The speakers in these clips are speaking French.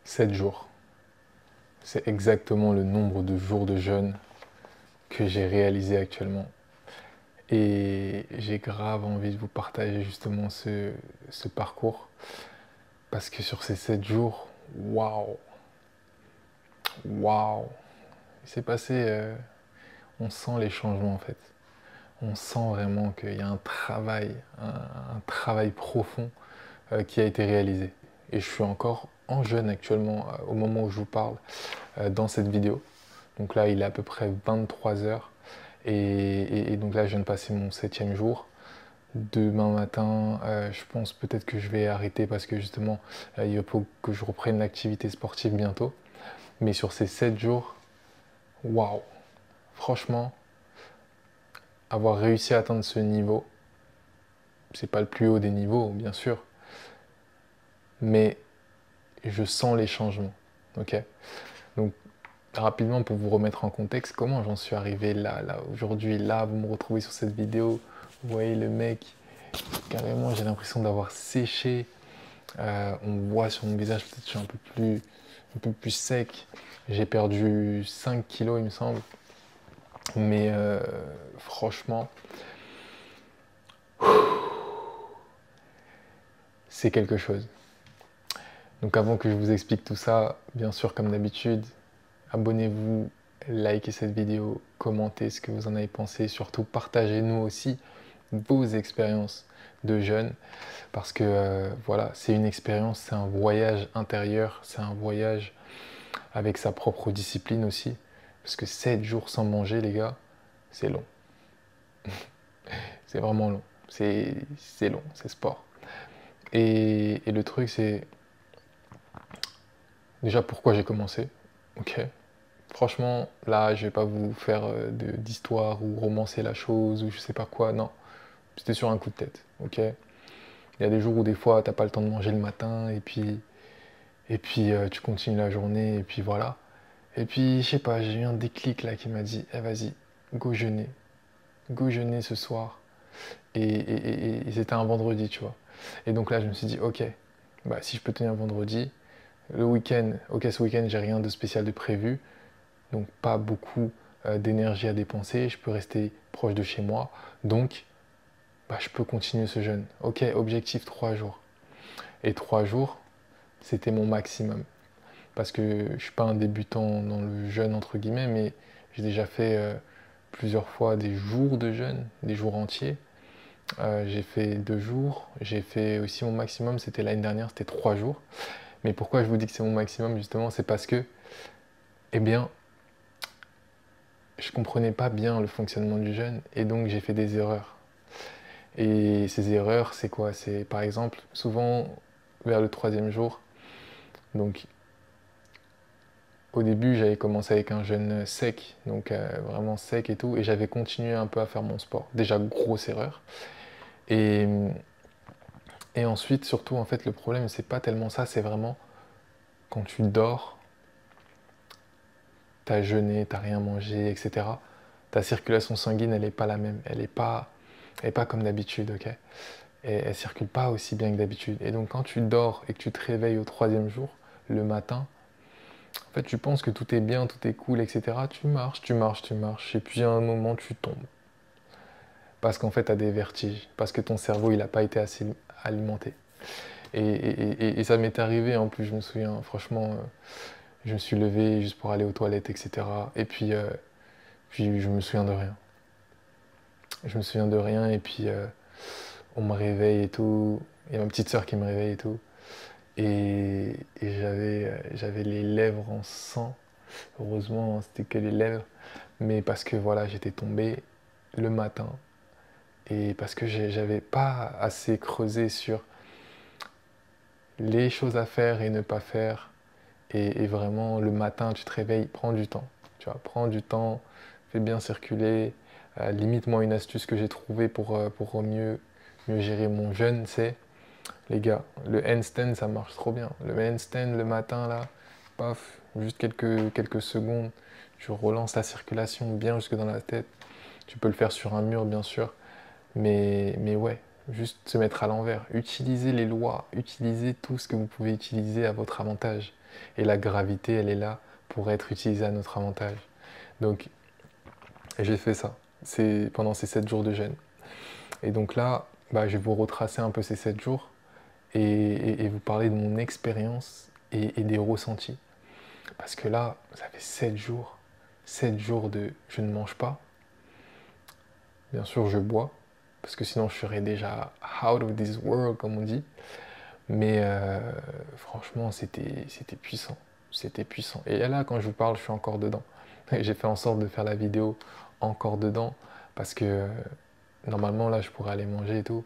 7 jours. C'est exactement le nombre de jours de jeûne que j'ai réalisé actuellement. Et j'ai grave envie de vous partager justement ce parcours. Parce que sur ces 7 jours, waouh, waouh, il s'est passé, on sent les changements en fait. On sent vraiment qu'il y a un travail profond qui a été réalisé. Et je suis encore en jeûne actuellement au moment où je vous parle dans cette vidéo. Donc là, il est à peu près 23 heures. Et donc là, je viens de passer mon 7e jour. Demain matin, je pense peut-être que je vais arrêter parce que justement, il faut que je reprenne l'activité sportive bientôt. Mais sur ces 7 jours, waouh! Franchement, avoir réussi à atteindre ce niveau, c'est pas le plus haut des niveaux, bien sûr, mais je sens les changements. Ok? Donc, rapidement, pour vous remettre en contexte, comment j'en suis arrivé là, aujourd'hui, là, vous me retrouvez sur cette vidéo, vous voyez le mec, carrément, j'ai l'impression d'avoir séché. On voit sur mon visage, peut-être que je suis un peu plus sec. J'ai perdu 5 kilos, il me semble. Mais franchement, c'est quelque chose. Donc avant que je vous explique tout ça, bien sûr, comme d'habitude, abonnez-vous, likez cette vidéo, commentez ce que vous en avez pensé, surtout partagez-nous aussi vos expériences de jeunes, parce que voilà, c'est une expérience, c'est un voyage intérieur, c'est un voyage avec sa propre discipline aussi, parce que 7 jours sans manger, les gars, c'est long. C'est vraiment long. C'est long, c'est sport. Et le truc, c'est déjà pourquoi j'ai commencé. Ok. Franchement, là, je vais pas vous faire d'histoire ou romancer la chose ou je sais pas quoi. Non, c'était sur un coup de tête. Ok. Il y a des jours où des fois, t'as pas le temps de manger le matin et puis tu continues la journée et puis voilà. Et puis, je sais pas, j'ai eu un déclic là qui m'a dit, eh vas-y, go jeûner ce soir. Et c'était un vendredi, tu vois. Et donc là, je me suis dit, ok, bah, si je peux tenir vendredi, le week-end, ok, ce week-end, j'ai rien de spécial de prévu, donc pas beaucoup d'énergie à dépenser, je peux rester proche de chez moi, donc bah, je peux continuer ce jeûne. Ok, objectif 3 jours. Et 3 jours, c'était mon maximum. Parce que je suis pas un débutant dans le jeûne, entre guillemets, mais j'ai déjà fait plusieurs fois des jours de jeûne, des jours entiers. J'ai fait 2 jours. J'ai fait aussi mon maximum, c'était l'année dernière, c'était 3 jours. Mais pourquoi je vous dis que c'est mon maximum justement, c'est parce que, eh bien, je comprenais pas bien le fonctionnement du jeûne et donc j'ai fait des erreurs. Et ces erreurs, c'est quoi? C'est par exemple, souvent vers le 3e jour, donc au début j'avais commencé avec un jeûne sec, donc vraiment sec et tout, et j'avais continué un peu à faire mon sport. Déjà grosse erreur. Et, et ensuite, surtout, en fait, le problème, c'est pas tellement ça, c'est vraiment quand tu dors, t'as jeûné, t'as rien mangé, etc. Ta circulation sanguine, elle n'est pas la même. Elle est pas comme d'habitude, ok? Et elle circule pas aussi bien que d'habitude. Et donc, quand tu dors et que tu te réveilles au 3e jour, le matin, en fait, tu penses que tout est bien, tout est cool, etc. Tu marches, tu marches, tu marches. Et puis, à un moment, tu tombes. Parce qu'en fait, tu as des vertiges. Parce que ton cerveau, il n'a pas été assez alimenté. Et ça m'est arrivé, en plus, je me souviens, franchement, je me suis levé juste pour aller aux toilettes, etc. Et puis je me souviens de rien. Je me souviens de rien, et puis on me réveille et tout. Il y a ma petite soeur qui me réveille et tout. Et j'avais les lèvres en sang. Heureusement, c'était que les lèvres. Mais parce que voilà, j'étais tombé le matin. Et parce que j'avais pas assez creusé sur les choses à faire et ne pas faire. Et vraiment, le matin, tu te réveilles, prends du temps. Tu vois, prends du temps, fais bien circuler. Limite, moi, une astuce que j'ai trouvée pour mieux gérer mon jeûne, c'est, les gars, le handstand, ça marche trop bien. Le handstand, le matin, là, paf, juste quelques secondes, tu relances la circulation bien jusque dans la tête. Tu peux le faire sur un mur, bien sûr. Mais ouais, juste se mettre à l'envers. Utilisez les lois, utilisez tout ce que vous pouvez utiliser à votre avantage. Et la gravité, elle est là pour être utilisée à notre avantage. Donc, j'ai fait ça pendant ces 7 jours de jeûne. Et donc là, bah, je vais vous retracer un peu ces 7 jours et vous parler de mon expérience et des ressentis. Parce que là, ça fait 7 jours de je ne mange pas. Bien sûr, je bois, parce que sinon je serais déjà out of this world, comme on dit. Mais franchement, c'était puissant. C'était puissant. Et là, quand je vous parle, je suis encore dedans. J'ai fait en sorte de faire la vidéo encore dedans, parce que normalement, là, je pourrais aller manger et tout.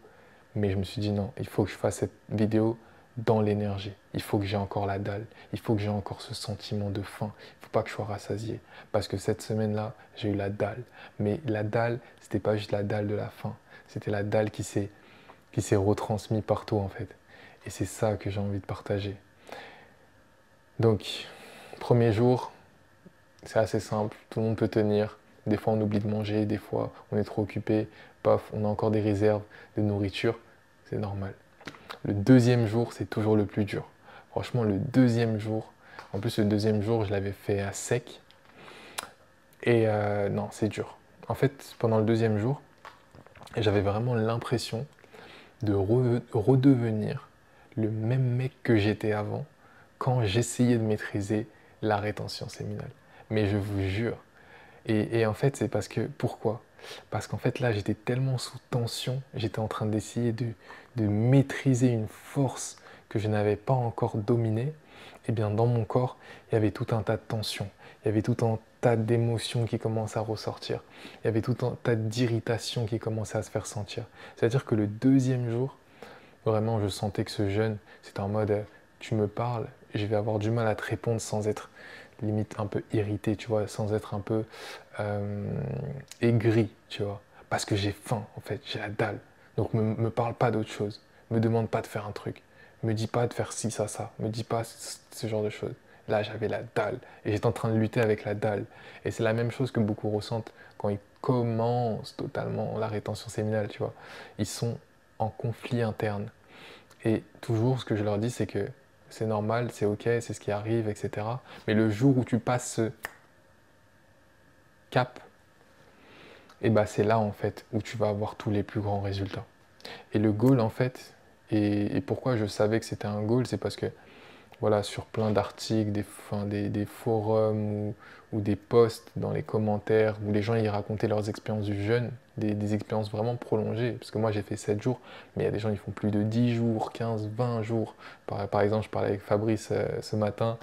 Mais je me suis dit non, il faut que je fasse cette vidéo dans l'énergie. Il faut que j'ai encore la dalle. Il faut que j'ai encore ce sentiment de faim. Il ne faut pas que je sois rassasié. Parce que cette semaine-là, j'ai eu la dalle. Mais la dalle, c'était pas juste la dalle de la faim. C'était la dalle qui s'est retransmise partout en fait. Et c'est ça que j'ai envie de partager. Donc, premier jour, c'est assez simple. Tout le monde peut tenir. Des fois, on oublie de manger. Des fois, on est trop occupé. Paf, on a encore des réserves de nourriture. C'est normal. Le deuxième jour, c'est toujours le plus dur. Franchement, le deuxième jour, en plus le deuxième jour, je l'avais fait à sec. Et non, c'est dur. En fait, pendant le deuxième jour, j'avais vraiment l'impression de redevenir le même mec que j'étais avant quand j'essayais de maîtriser la rétention séminale. Mais je vous jure. Et en fait, c'est parce que, pourquoi? Parce qu'en fait, là, j'étais tellement sous tension, j'étais en train d'essayer de maîtriser une force que je n'avais pas encore dominée. Et bien, dans mon corps, il y avait tout un tas de tensions, il y avait tout un tas d'émotions qui commençaient à ressortir, il y avait tout un tas d'irritations qui commençaient à se faire sentir. C'est-à-dire que le deuxième jour, vraiment, je sentais que ce jeûne, c'était en mode, tu me parles, je vais avoir du mal à te répondre sans être limite un peu irrité, tu vois, sans être un peu aigri, tu vois. Parce que j'ai faim, en fait, j'ai la dalle. Donc me parle pas d'autre chose. Me demande pas de faire un truc. Me dis pas de faire ci, ça. Me dis pas ce genre de choses. Là, j'avais la dalle. Et j'étais en train de lutter avec la dalle. Et c'est la même chose que beaucoup ressentent quand ils commencent totalement la rétention séminale, tu vois. Ils sont en conflit interne. Et toujours, ce que je leur dis, c'est que c'est normal, c'est ok, c'est ce qui arrive, etc. Mais le jour où tu passes ce cap, et bah c'est là en fait où tu vas avoir tous les plus grands résultats. Et le goal en fait, et pourquoi je savais que c'était un goal, c'est parce que voilà, sur plein d'articles, des forums ou des posts dans les commentaires où les gens y racontaient leurs expériences du jeûne, des expériences vraiment prolongées. Parce que moi j'ai fait 7 jours, mais il y a des gens qui font plus de 10 jours, 15, 20 jours. Par exemple, je parlais avec Fabrice ce matin,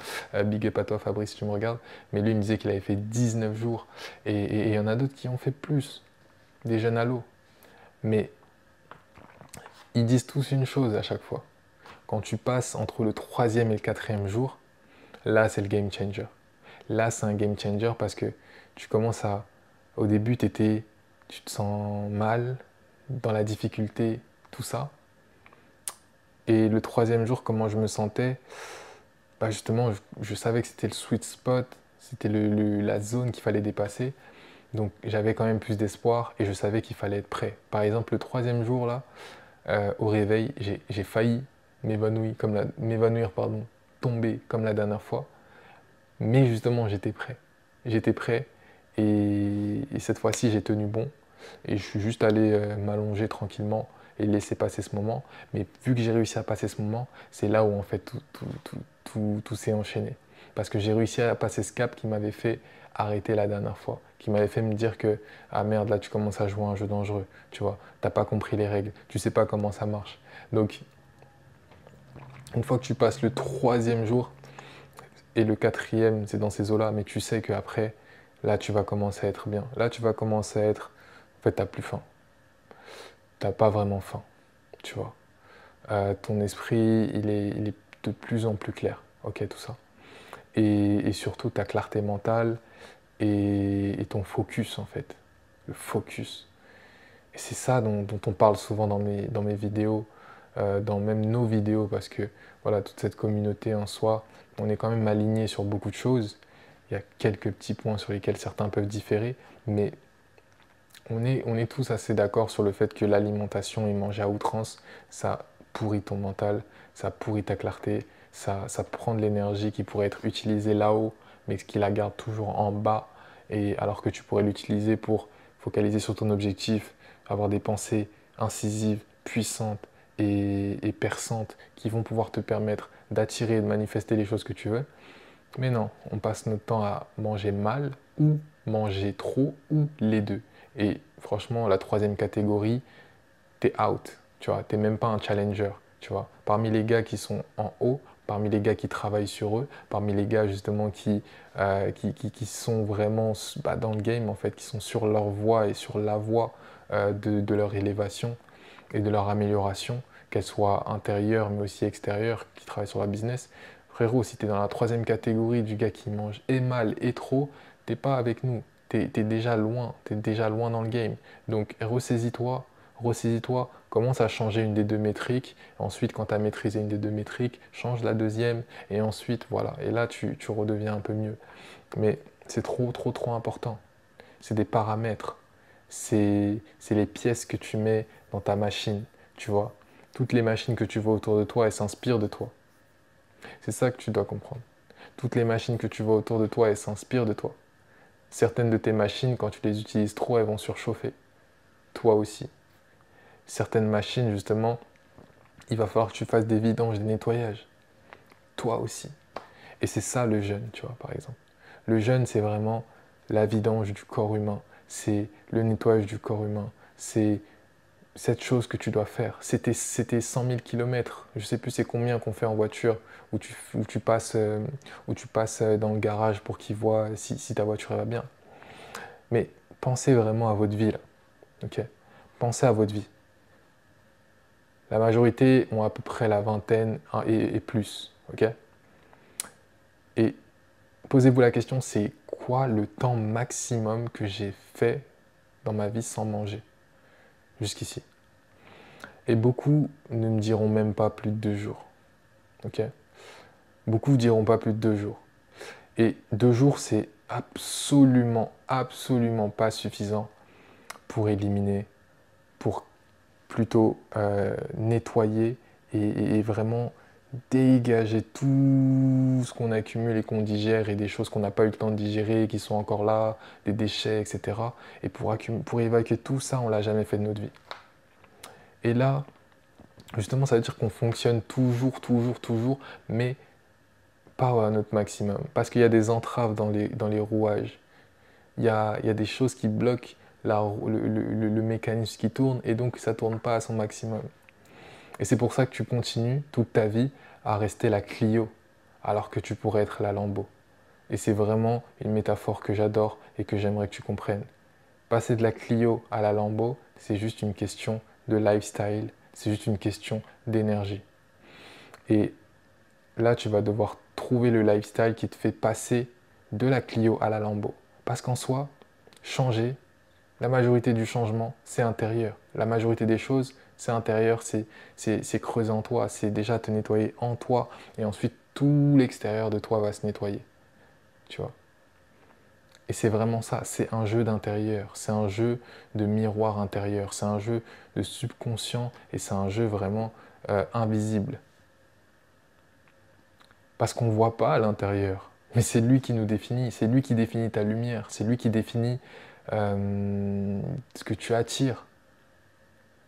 big up à toi Fabrice si tu me regardes, mais lui il me disait qu'il avait fait 19 jours. Et il y en a d'autres qui ont fait plus, des jeûnes à l'eau. Mais ils disent tous une chose à chaque fois. Quand tu passes entre le troisième et le quatrième jour, là c'est le game changer. Là c'est un game changer parce que tu commences à... Au début tu te sens mal, dans la difficulté, tout ça. Et le troisième jour, comment je me sentais, bah justement je savais que c'était le sweet spot, c'était la zone qu'il fallait dépasser. Donc j'avais quand même plus d'espoir et je savais qu'il fallait être prêt. Par exemple le troisième jour là, au réveil, j'ai failli m'évanouir, pardon, tomber comme la dernière fois. Mais justement, j'étais prêt. J'étais prêt et cette fois-ci, j'ai tenu bon. Et je suis juste allé m'allonger tranquillement et laisser passer ce moment. Mais vu que j'ai réussi à passer ce moment, c'est là où en fait tout s'est enchaîné. Parce que j'ai réussi à passer ce cap qui m'avait fait arrêter la dernière fois, qui m'avait fait me dire que ah merde, là tu commences à jouer à un jeu dangereux, tu vois, t'as pas compris les règles, tu sais pas comment ça marche. Donc une fois que tu passes le troisième jour et le quatrième, c'est dans ces eaux-là, mais tu sais qu'après, là tu vas commencer à être bien. Là tu vas commencer à être, en fait t'as plus faim, t'as pas vraiment faim, tu vois. Ton esprit, il est de plus en plus clair, ok, tout ça. Et surtout ta clarté mentale et ton focus en fait, le focus. Et c'est ça dont on parle souvent dans mes vidéos, dans même nos vidéos, parce que voilà, toute cette communauté en soi, on est quand même aligné sur beaucoup de choses. Il y a quelques petits points sur lesquels certains peuvent différer, mais on est tous assez d'accord sur le fait que l'alimentation et manger à outrance, ça pourrit ton mental, ça pourrit ta clarté, ça prend de l'énergie qui pourrait être utilisée là-haut, mais qui la garde toujours en bas, et alors que tu pourrais l'utiliser pour focaliser sur ton objectif, avoir des pensées incisives, puissantes et perçantes qui vont pouvoir te permettre d'attirer et de manifester les choses que tu veux. Mais non, on passe notre temps à manger mal ou manger trop ou les deux. Et franchement, la troisième catégorie, t'es out, tu vois, t'es même pas un challenger, tu vois. Parmi les gars qui sont en haut, parmi les gars qui travaillent sur eux, parmi les gars justement qui sont vraiment dans le game, en fait, qui sont sur leur voie et sur la voie de leur élévation et de leur amélioration, qu'elle soit intérieure mais aussi extérieure, qui travaillent sur la business. Frérot, si tu es dans la troisième catégorie du gars qui mange et mal et trop, t'es pas avec nous. T'es déjà loin dans le game. Donc ressaisis-toi, commence à changer une des deux métriques. Ensuite, quand tu as maîtrisé une des deux métriques, change la deuxième. Et ensuite, voilà. Et là, tu redeviens un peu mieux. Mais c'est trop, trop, trop important. C'est des paramètres. C'est les pièces que tu mets dans ta machine, tu vois. Toutes les machines que tu vois autour de toi, elles s'inspirent de toi. C'est ça que tu dois comprendre. Toutes les machines que tu vois autour de toi, elles s'inspirent de toi. Certaines de tes machines, quand tu les utilises trop, elles vont surchauffer. Toi aussi. Certaines machines, justement, il va falloir que tu fasses des vidanges, des nettoyages. Toi aussi. Et c'est ça le jeûne, tu vois, par exemple. Le jeûne, c'est vraiment la vidange du corps humain. C'est le nettoyage du corps humain. C'est cette chose que tu dois faire. C'était 100 000 kilomètres. Je ne sais plus c'est combien qu'on fait en voiture, où tu passes dans le garage pour qu'ils voient si ta voiture va bien. Mais pensez vraiment à votre vie là. Ok. Pensez à votre vie. La majorité ont à peu près la vingtaine et plus. Ok. Et posez-vous la question, c'est quoi le temps maximum que j'ai fait dans ma vie sans manger jusqu'ici? Et beaucoup ne me diront même pas plus de 2 jours. Ok. Beaucoup ne diront pas plus de 2 jours. Et 2 jours, c'est absolument, absolument pas suffisant pour éliminer, pour plutôt nettoyer et vraiment dégager tout ce qu'on accumule et qu'on digère et des choses qu'on n'a pas eu le temps de digérer, qui sont encore là, des déchets, etc. Et pour évacuer tout ça, on ne l'a jamais fait de notre vie. Et là, justement, ça veut dire qu'on fonctionne toujours, toujours, toujours, mais pas à notre maximum. Parce qu'il y a des entraves dans les rouages. Il y a des choses qui bloquent le mécanisme qui tourne et donc ça ne tourne pas à son maximum. Et c'est pour ça que tu continues toute ta vie à rester la Clio alors que tu pourrais être la Lambo. Et c'est vraiment une métaphore que j'adore et que j'aimerais que tu comprennes. Passer de la Clio à la Lambo, c'est juste une question de lifestyle, c'est juste une question d'énergie. Et là, tu vas devoir trouver le lifestyle qui te fait passer de la Clio à la Lambo. Parce qu'en soi, changer, la majorité du changement, c'est intérieur. La majorité des choses, c'est intérieur, c'est creuser en toi, c'est déjà te nettoyer en toi. Et ensuite, tout l'extérieur de toi va se nettoyer. Tu vois. Et c'est vraiment ça, c'est un jeu d'intérieur, c'est un jeu de miroir intérieur, c'est un jeu de subconscient et c'est un jeu vraiment invisible. Parce qu'on ne voit pas à l'intérieur. Mais c'est lui qui nous définit, c'est lui qui définit ta lumière, c'est lui qui définit ce que tu attires.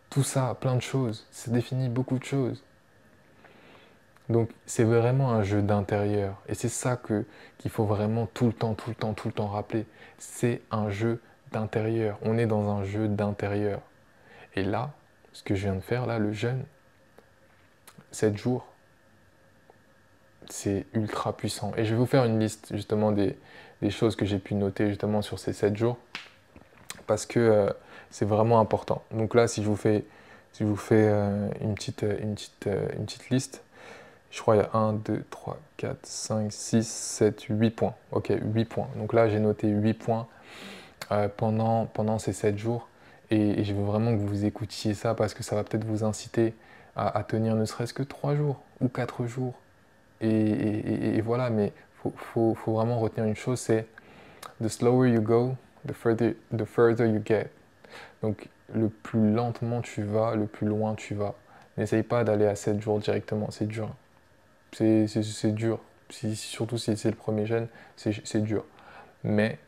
Tout ça, plein de choses, ça définit beaucoup de choses. Donc c'est vraiment un jeu d'intérieur. Et c'est ça qu'il faut vraiment tout le temps, tout le temps, tout le temps rappeler. C'est un jeu d'intérieur. On est dans un jeu d'intérieur. Et là, ce que je viens de faire, là, le jeûne, 7 jours, c'est ultra puissant. Et je vais vous faire une liste justement des choses que j'ai pu noter justement sur ces 7 jours. Parce que c'est vraiment important. Donc là, si je vous fais une petite liste, je crois qu'il y a 1, 2, 3, 4, 5, 6, 7, 8 points. Ok, 8 points. Donc là, j'ai noté 8 points pendant ces 7 jours. Et je veux vraiment que vous écoutiez ça parce que ça va peut-être vous inciter à tenir ne serait-ce que 3 jours ou 4 jours. Et voilà, mais faut vraiment retenir une chose, c'est the slower you go, the further you get. Donc, le plus lentement tu vas, le plus loin tu vas. N'essaye pas d'aller à 7 jours directement, c'est dur. C'est dur. Surtout si c'est le premier jeûne, c'est dur. Mais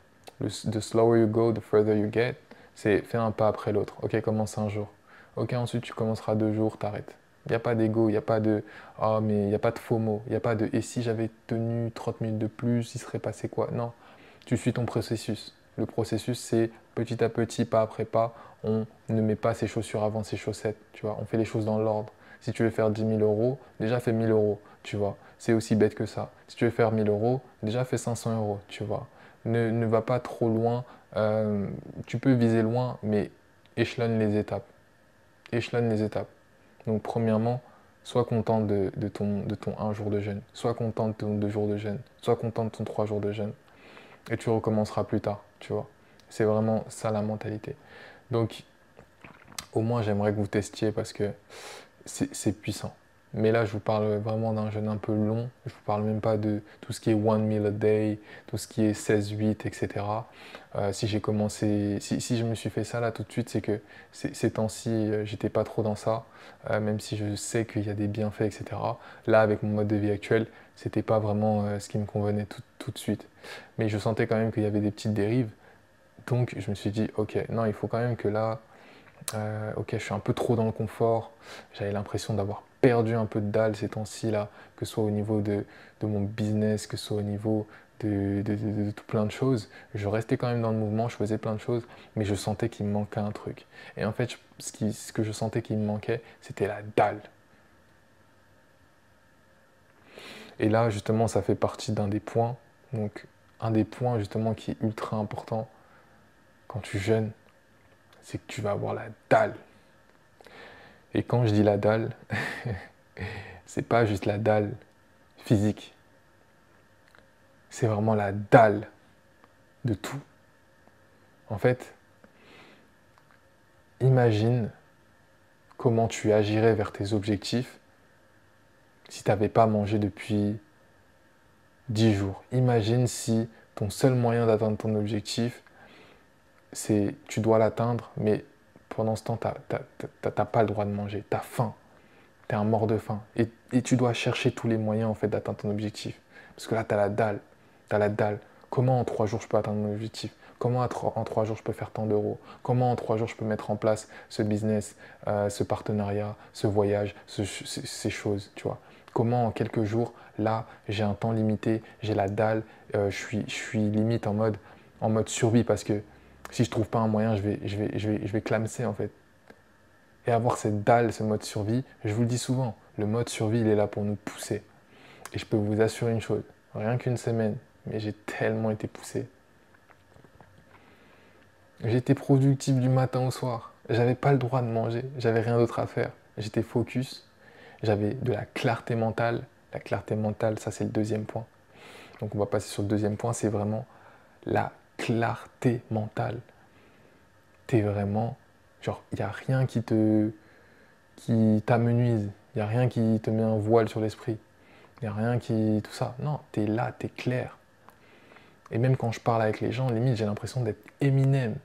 the slower you go, the further you get, c'est faire un pas après l'autre. Ok, commence un jour. Ok, ensuite tu commenceras 2 jours, t'arrêtes. Il n'y a pas d'ego, il n'y a pas de ah, mais il n'y a pas de FOMO, il n'y a pas de et si j'avais tenu 30 minutes de plus, il serait passé quoi? Non, tu suis ton processus. Le processus, c'est petit à petit, pas après pas, on ne met pas ses chaussures avant ses chaussettes, tu vois, on fait les choses dans l'ordre. Si tu veux faire 10 000 euros, déjà fais 1 000 euros, tu vois. C'est aussi bête que ça. Si tu veux faire 1 000 euros, déjà fais 500 euros, tu vois. Ne va pas trop loin. Tu peux viser loin, mais échelonne les étapes. Échelonne les étapes. Donc, premièrement, sois content de ton 1 jour de jeûne. Sois content de ton 2 jours de jeûne. Sois content de ton 3 jours de jeûne. Et tu recommenceras plus tard, tu vois. C'est vraiment ça la mentalité. Donc, au moins, j'aimerais que vous testiez parce que c'est puissant. Mais là, je vous parle vraiment d'un jeûne un peu long. Je vous parle même pas de tout ce qui est one meal a day, tout ce qui est 16-8, etc. Si j'ai commencé, si je me suis fait ça là tout de suite, c'est que ces temps-ci, j'étais pas trop dans ça, même si je sais qu'il y a des bienfaits, etc. Là, avec mon mode de vie actuel, c'était pas vraiment ce qui me convenait tout de suite. Mais je sentais quand même qu'il y avait des petites dérives. Donc, je me suis dit, ok, non, il faut quand même que là, ok, je suis un peu trop dans le confort. J'avais l'impression d'avoir perdu un peu de dalle ces temps-ci là, que ce soit au niveau de mon business, que ce soit au niveau de tout plein de choses. Je restais quand même dans le mouvement, je faisais plein de choses, mais je sentais qu'il me manquait un truc. Et en fait, ce que je sentais qu'il me manquait, c'était la dalle. Et là, justement, ça fait partie d'un des points. Donc, un des points justement qui est ultra important quand tu jeûnes, c'est que tu vas avoir la dalle. Et quand je dis la dalle, c'est pas juste la dalle physique, c'est vraiment la dalle de tout. En fait, imagine comment tu agirais vers tes objectifs si tu n'avais pas mangé depuis 10 jours. Imagine si ton seul moyen d'atteindre ton objectif, c'est tu dois l'atteindre, mais pendant ce temps, tu n'as pas le droit de manger, tu as faim, tu es un mort de faim. Et tu dois chercher tous les moyens en fait, d'atteindre ton objectif. Parce que là, tu as la dalle. Tu as la dalle. Comment en 3 jours je peux atteindre mon objectif? Comment en 3 jours je peux faire tant d'euros? Comment en 3 jours je peux mettre en place ce business, ce partenariat, ce voyage, ces choses, tu vois? Comment en quelques jours, là, j'ai un temps limité, j'ai la dalle, je suis limite en mode survie parce que si je trouve pas un moyen, je vais clamser en fait. Et avoir cette dalle, ce mode survie, je vous le dis souvent, le mode survie, il est là pour nous pousser. Et je peux vous assurer une chose, rien qu'une semaine, mais j'ai tellement été poussé. J'étais productif du matin au soir. J'avais pas le droit de manger, j'avais rien d'autre à faire. J'étais focus, j'avais de la clarté mentale. La clarté mentale, ça c'est le deuxième point. Donc on va passer sur le deuxième point, c'est vraiment la clarté mentale. T'es vraiment, genre, il n'y a rien qui t'amenuise, il n'y a rien qui te met un voile sur l'esprit, il n'y a rien qui, tout ça. Non, t'es là, t'es clair. Et même quand je parle avec les gens, limite j'ai l'impression d'être Eminem.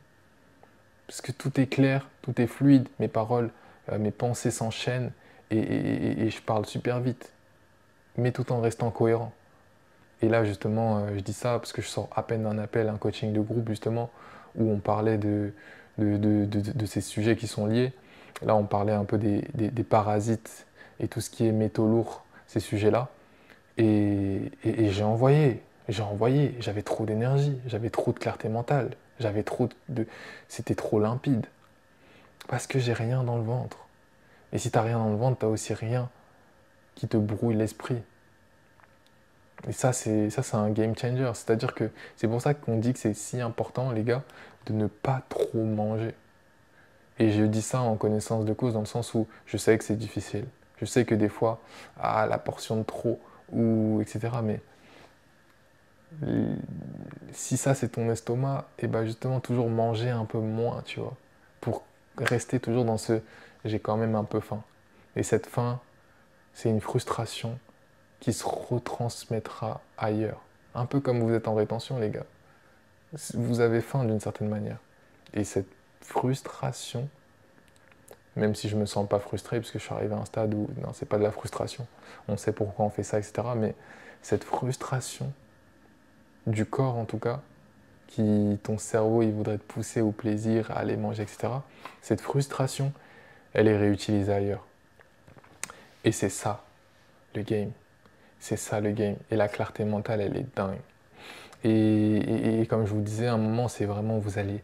Parce que tout est clair, tout est fluide, mes paroles, mes pensées s'enchaînent et je parle super vite, mais tout en restant cohérent. Et là, justement, je dis ça parce que je sors à peine d'un appel, un coaching de groupe, justement, où on parlait de ces sujets qui sont liés. Là, on parlait un peu des parasites et tout ce qui est métaux lourds, ces sujets-là. Et j'ai envoyé, j'avais trop d'énergie, j'avais trop de clarté mentale, c'était trop limpide. Parce que j'ai rien dans le ventre. Et si t'as rien dans le ventre, t'as aussi rien qui te brouille l'esprit. Et ça, c'est un game changer. C'est-à-dire que c'est pour ça qu'on dit que c'est si important, les gars, de ne pas trop manger. Et je dis ça en connaissance de cause, dans le sens où je sais que c'est difficile. Je sais que des fois, la portion de trop, ou etc. Mais si ça c'est ton estomac, et ben justement toujours manger un peu moins, tu vois, pour rester toujours dans ce j'ai quand même un peu faim. Et cette faim, c'est une frustration qui se retransmettra ailleurs. Un peu comme vous êtes en rétention, les gars. Vous avez faim d'une certaine manière. Et cette frustration, même si je me sens pas frustré, parce que je suis arrivé à un stade où, non, c'est pas de la frustration, on sait pourquoi on fait ça, etc. Mais cette frustration du corps, en tout cas, qui ton cerveau, il voudrait te pousser au plaisir, à aller manger, etc. Cette frustration, elle est réutilisée ailleurs. Et c'est ça, le game. C'est ça, le game. Et la clarté mentale, elle est dingue. Et comme je vous disais, à un moment, c'est vraiment, vous allez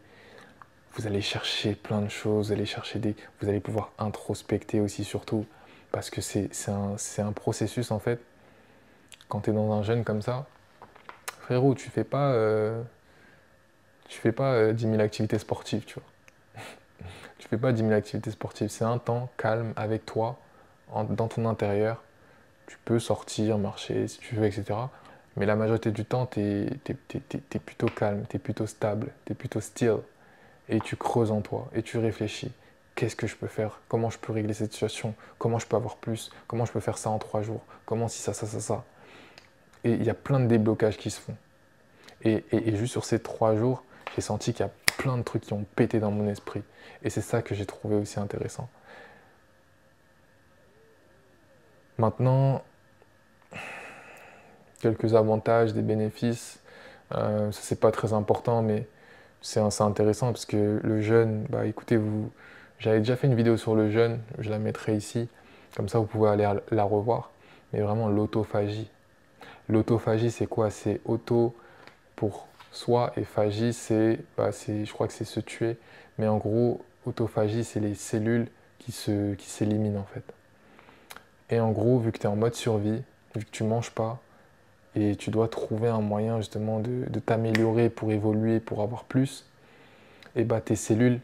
chercher plein de choses, vous allez pouvoir introspecter aussi surtout, parce que c'est un processus en fait. Quand tu es dans un jeûne comme ça, frérot, tu fais pas 10 000 activités sportives, tu vois. Tu fais pas 10 000 activités sportives, c'est un temps calme avec toi, dans ton intérieur. Tu peux sortir, marcher si tu veux, etc. Mais la majorité du temps, t'es plutôt calme, t'es plutôt stable, t'es plutôt still. Et tu creuses en toi et tu réfléchis. Qu'est-ce que je peux faire? Comment je peux régler cette situation? Comment je peux avoir plus? Comment je peux faire ça en 3 jours? Comment si ça, ça, ça, ça? Et il y a plein de déblocages qui se font. Et juste sur ces 3 jours, j'ai senti qu'il y a plein de trucs qui ont pété dans mon esprit. Et c'est ça que j'ai trouvé aussi intéressant. Maintenant, quelques avantages, des bénéfices. Ça, c'est pas très important, mais c'est intéressant parce que le jeûne, bah écoutez, j'avais déjà fait une vidéo sur le jeûne, je la mettrai ici, comme ça vous pouvez aller la revoir. Mais vraiment, l'autophagie. L'autophagie, c'est quoi? C'est auto pour soi et phagie, je crois que c'est se tuer. Mais en gros, autophagie, c'est les cellules qui s'éliminent en fait. Et en gros, vu que tu es en mode survie, vu que tu manges pas, et tu dois trouver un moyen justement de t'améliorer pour évoluer, pour avoir plus, et bah tes cellules,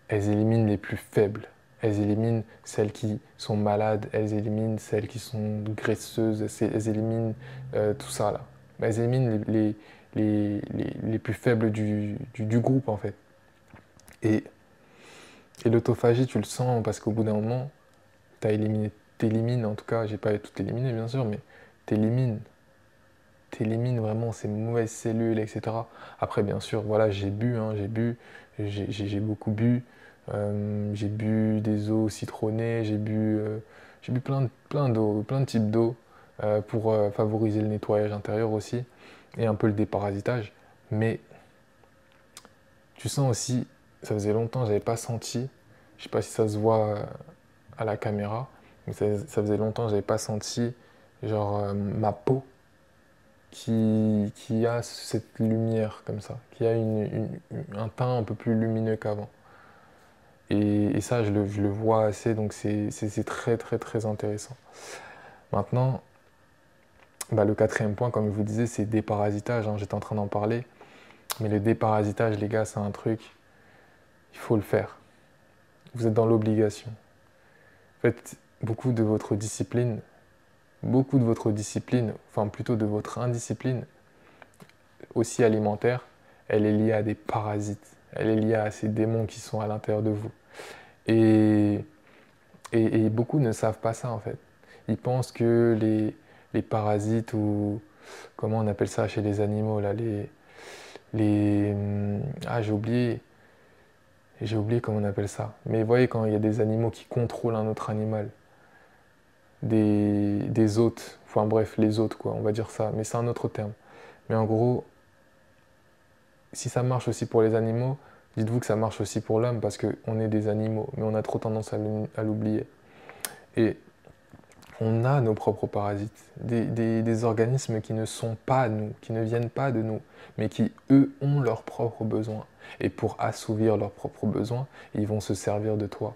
elles éliminent les plus faibles. Elles éliminent celles qui sont malades, elles éliminent celles qui sont graisseuses, elles éliminent tout ça là. Elles éliminent les plus faibles du groupe en fait. Et, et l'autophagie, tu le sens parce qu'au bout d'un moment, t'élimines, en tout cas, j'ai pas tout éliminé bien sûr, mais t'élimines vraiment ces mauvaises cellules, etc. Après, bien sûr, voilà, j'ai bu, hein, j'ai beaucoup bu. J'ai bu des eaux citronnées, j'ai bu plein d'eau, plein de types d'eau pour favoriser le nettoyage intérieur aussi et un peu le déparasitage. Mais tu sens aussi, ça faisait longtemps, j'avais pas senti, je sais pas si ça se voit à la caméra, mais ça faisait longtemps, j'avais pas senti genre ma peau qui a cette lumière comme ça, qui a un teint un peu plus lumineux qu'avant. Et ça, je le vois assez, donc c'est très très très intéressant. Maintenant, bah, le quatrième point, comme je vous disais, c'est déparasitage, hein, j'étais en train d'en parler. Mais le déparasitage, les gars, c'est un truc, il faut le faire. Vous êtes dans l'obligation. En fait, beaucoup de votre discipline, enfin plutôt de votre indiscipline, aussi alimentaire, elle est liée à des parasites. Elle est liée à ces démons qui sont à l'intérieur de vous. Et, et beaucoup ne savent pas ça en fait. Ils pensent que les parasites ou comment on appelle ça chez les animaux là, ah j'ai oublié comment on appelle ça. Mais vous voyez quand il y a des animaux qui contrôlent un autre animal, des hôtes, enfin bref les hôtes quoi, on va dire ça, mais c'est un autre terme. Mais en gros, si ça marche aussi pour les animaux, dites-vous que ça marche aussi pour l'homme parce qu'on est des animaux, mais on a trop tendance à l'oublier. Et on a nos propres parasites, des organismes qui ne sont pas nous, qui ne viennent pas de nous, mais qui, eux, ont leurs propres besoins. Et pour assouvir leurs propres besoins, ils vont se servir de toi.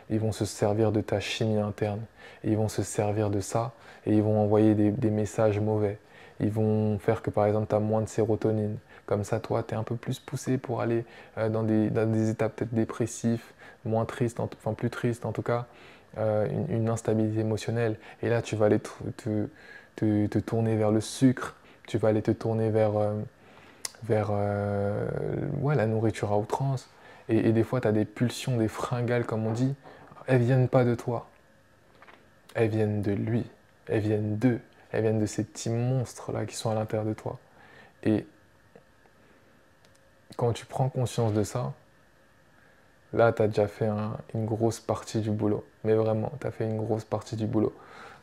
Ils vont se servir de ta chimie interne. Et ils vont se servir de ça et ils vont envoyer des messages mauvais. Ils vont faire que, par exemple, tu as moins de sérotonine. Comme ça, toi, tu es un peu plus poussé pour aller dans des états peut-être dépressifs, moins tristes, enfin plus tristes en tout cas, une instabilité émotionnelle. Et là, tu vas aller te tourner vers le sucre, tu vas aller te tourner vers ouais, la nourriture à outrance. Et des fois, tu as des pulsions, des fringales, comme on dit. Elles viennent pas de toi. Elles viennent de lui. Elles viennent d'eux. Elles viennent de ces petits monstres-là qui sont à l'intérieur de toi. Et quand tu prends conscience de ça, Là, tu as déjà fait une grosse partie du boulot. Mais vraiment, tu as fait une grosse partie du boulot.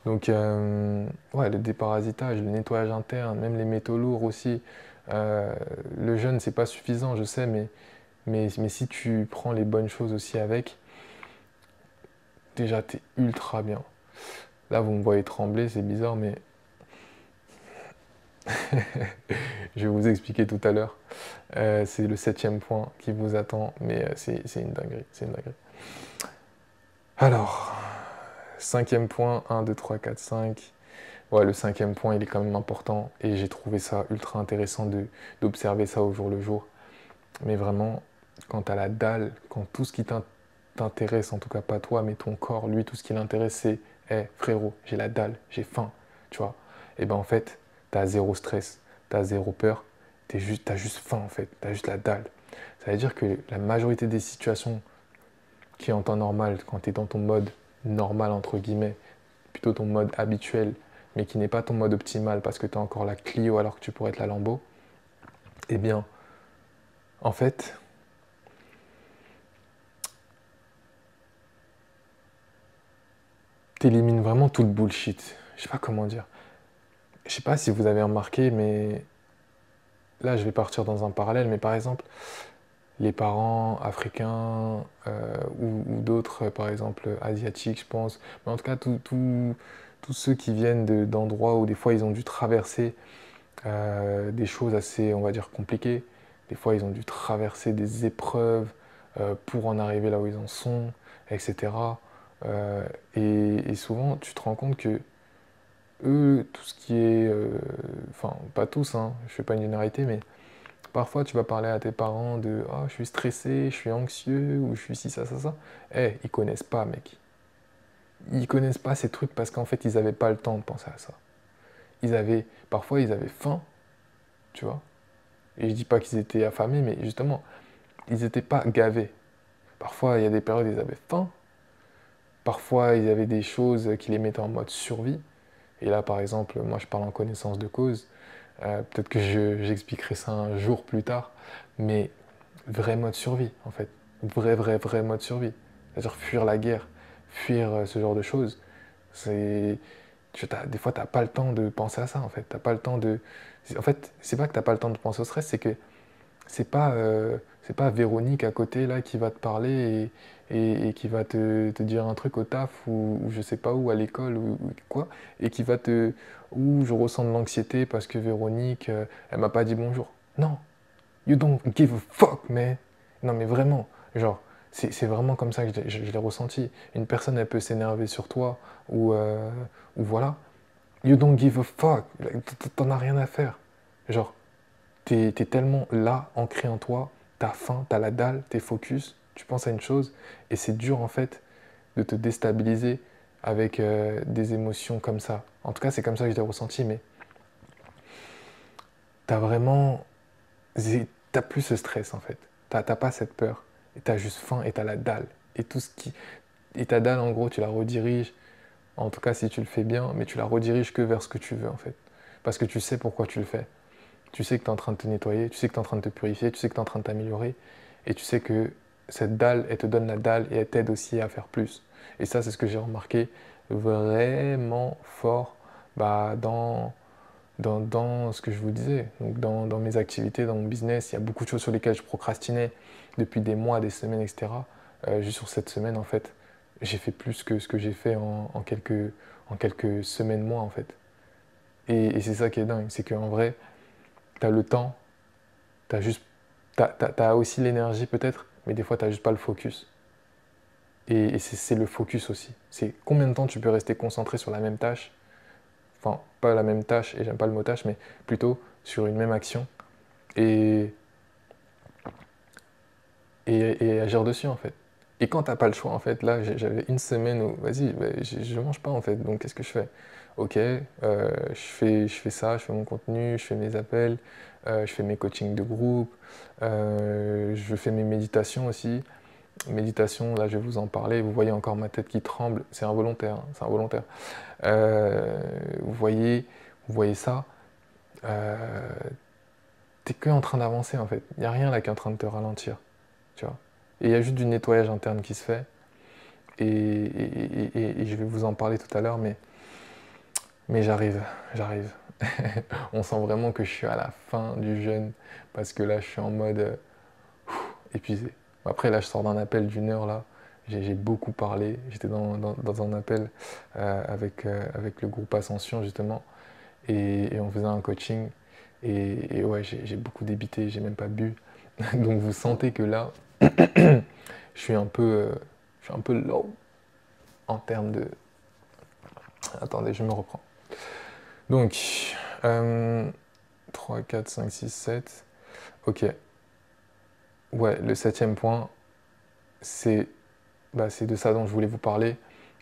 Donc, ouais, le déparasitage, le nettoyage interne, même les métaux lourds aussi. Euh, le jeûne, c'est pas suffisant, je sais, mais si tu prends les bonnes choses aussi avec, déjà, tu es ultra bien. Là, vous me voyez trembler, c'est bizarre, mais je vais vous expliquer tout à l'heure. C'est le septième point qui vous attend, mais c'est une dinguerie, c'est une dinguerie. Alors, cinquième point, 1, 2, 3, 4, 5. Ouais, le cinquième point, il est quand même important et j'ai trouvé ça ultra intéressant d'observer ça au jour le jour. Mais vraiment, quand t'as la dalle, quand tout ce qui t'intéresse, en tout cas pas toi, mais ton corps, lui, tout ce qui l'intéresse, c'est hey, frérot, j'ai la dalle, j'ai faim, tu vois. Et ben en fait, t'as zéro stress, t'as zéro peur, t'as juste faim en fait, t'as juste la dalle. Ça veut dire que la majorité des situations qui en temps normal, quand t'es dans ton mode normal, entre guillemets, plutôt ton mode habituel, mais qui n'est pas ton mode optimal parce que tu as encore la Clio alors que tu pourrais être la Lambo, eh bien, en fait, t'élimines vraiment tout le bullshit. Je sais pas comment dire. Je sais pas si vous avez remarqué, mais là, je vais partir dans un parallèle, mais par exemple, les parents africains ou d'autres, par exemple, asiatiques, je pense, mais en tout cas, tous ceux qui viennent d'endroits où des fois ils ont dû traverser des choses assez, on va dire, compliquées. Des fois, ils ont dû traverser des épreuves pour en arriver là où ils en sont, etc. Et souvent, tu te rends compte que eux, tout ce qui est... Enfin, pas tous, hein, je fais pas une généralité, mais parfois, tu vas parler à tes parents de «Ah, je suis stressé, je suis anxieux, ou je suis ci, ça, ça, ça». Eh, ils connaissent pas, mec. Ils connaissent pas ces trucs parce qu'en fait, ils avaient pas le temps de penser à ça. Parfois, ils avaient faim, tu vois. Et je dis pas qu'ils étaient affamés, mais justement, ils n'étaient pas gavés. Parfois, il y a des périodes où ils avaient faim. Parfois, il y avait des choses qui les mettaient en mode survie. Et là, par exemple, moi, je parle en connaissance de cause. Peut-être que j'expliquerai ça un jour plus tard. Mais vrai mode survie, en fait. Vrai mode survie. C'est-à-dire fuir la guerre, fuir ce genre de choses. C'est... Des fois, tu n'as pas le temps de penser à ça, en fait. T'as pas le temps de... En fait, c'est pas que tu n'as pas le temps de penser au stress, c'est que c'est pas Véronique à côté là qui va te parler et qui va te dire un truc au taf ou je sais pas où, à l'école ou quoi, et qui va te... Ou je ressens de l'anxiété parce que Véronique, elle m'a pas dit bonjour. Non, you don't give a fuck, man. Non mais vraiment, genre, c'est vraiment comme ça que je l'ai ressenti. Une personne, elle peut s'énerver sur toi ou voilà. You don't give a fuck, t'en as rien à faire. Genre, t'es tellement là, ancré en toi, t'as faim, t'as la dalle, t'es focus, tu penses à une chose, et c'est dur en fait de te déstabiliser avec des émotions comme ça. En tout cas, c'est comme ça que je l'ai ressenti, mais t'as vraiment... T'as plus ce stress en fait. T'as pas cette peur. Et t'as juste faim et t'as la dalle. Et tout ce qui... Et ta dalle, en gros, tu la rediriges, en tout cas si tu le fais bien, mais tu la rediriges que vers ce que tu veux en fait. Parce que tu sais pourquoi tu le fais. Tu sais que tu es en train de te nettoyer, tu sais que tu es en train de te purifier, tu sais que tu es en train de t'améliorer, et tu sais que cette dalle, elle te donne la dalle et elle t'aide aussi à faire plus. Et ça, c'est ce que j'ai remarqué vraiment fort bah, dans ce que je vous disais. Donc dans mes activités, dans mon business, il y a beaucoup de choses sur lesquelles je procrastinais depuis des mois, des semaines, etc. Juste sur cette semaine, en fait, j'ai fait plus que ce que j'ai fait en quelques semaines, mois, en fait. Et c'est ça qui est dingue, c'est qu'en vrai, tu as le temps, t'as juste, t'as aussi l'énergie peut-être, mais des fois t'as juste pas le focus. Et c'est le focus aussi. C'est combien de temps tu peux rester concentré sur la même tâche, enfin pas la même tâche, et j'aime pas le mot tâche, mais plutôt sur une même action, et, et agir dessus en fait. Et quand t'as pas le choix en fait, là j'avais une semaine où, vas-y, bah, je mange pas en fait, donc qu'est-ce que je fais? Ok, je fais ça, je fais mon contenu, je fais mes appels, je fais mes coachings de groupe, je fais mes méditations aussi. Méditation, là je vais vous en parler, vous voyez encore ma tête qui tremble, c'est involontaire, hein, c'est involontaire. Euh, vous voyez, vous voyez ça, euh, t'es que en train d'avancer en fait, il n'y a rien là qui est en train de te ralentir, tu vois. Et il y a juste du nettoyage interne qui se fait. Et je vais vous en parler tout à l'heure, mais j'arrive. On sent vraiment que je suis à la fin du jeûne parce que là, je suis en mode épuisé. Après, là, je sors d'un appel d'une heure, là. J'ai beaucoup parlé. J'étais dans un appel avec le groupe Ascension, justement. Et on faisait un coaching. Et ouais, j'ai beaucoup débité, j'ai même pas bu. Donc vous sentez que là, je suis un peu low en termes de... Attendez, je me reprends. Donc, 3, 4, 5, 6, 7. Ok. Ouais, le septième point, c'est c'est de ça dont je voulais vous parler.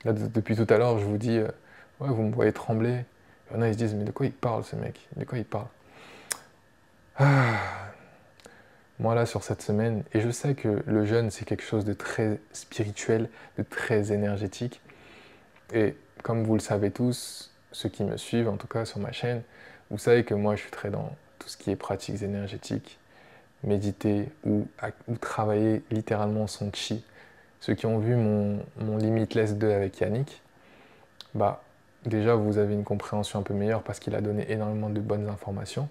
Là, depuis tout à l'heure, je vous dis, ouais, vous me voyez trembler. Il y en a, ils se disent, mais de quoi il parle, ce mec? De quoi il parle? Ah, moi, là, sur cette semaine, et je sais que le jeûne, c'est quelque chose de très spirituel, de très énergétique. Et comme vous le savez tous, ceux qui me suivent, en tout cas sur ma chaîne, vous savez que moi, je suis très dans tout ce qui est pratiques énergétiques, méditer ou travailler littéralement son chi. Ceux qui ont vu mon Limitless 2 avec Yannick, bah déjà vous avez une compréhension un peu meilleure parce qu'il a donné énormément de bonnes informations.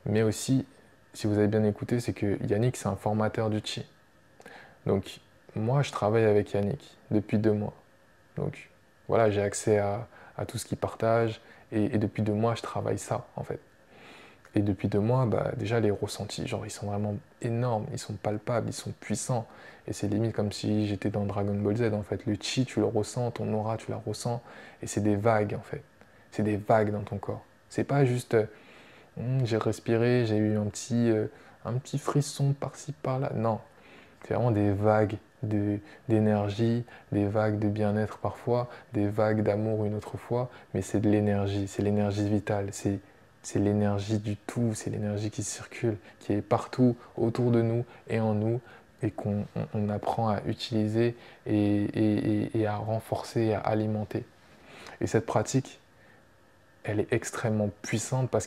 Mais aussi, si vous avez bien écouté, c'est que Yannick c'est un formateur du chi. Donc moi je travaille avec Yannick depuis 2 mois. Donc voilà, j'ai accès à tout ce qu'il partage et depuis 2 mois je travaille ça en fait. Et depuis 2 mois, déjà les ressentis, genre ils sont vraiment énormes, ils sont palpables, ils sont puissants. Et c'est limite comme si j'étais dans Dragon Ball Z en fait. Le chi, tu le ressens, ton aura, tu la ressens. Et c'est des vagues en fait. C'est des vagues dans ton corps. C'est pas juste j'ai respiré, j'ai eu un petit frisson par-ci par-là. Non, c'est vraiment des vagues d'énergie, des vagues de bien-être parfois, des vagues d'amour une autre fois, mais c'est l'énergie vitale, c'est l'énergie du tout, c'est l'énergie qui circule, qui est partout autour de nous et en nous, et qu'on apprend à utiliser et à renforcer, à alimenter. Et cette pratique, elle est extrêmement puissante parce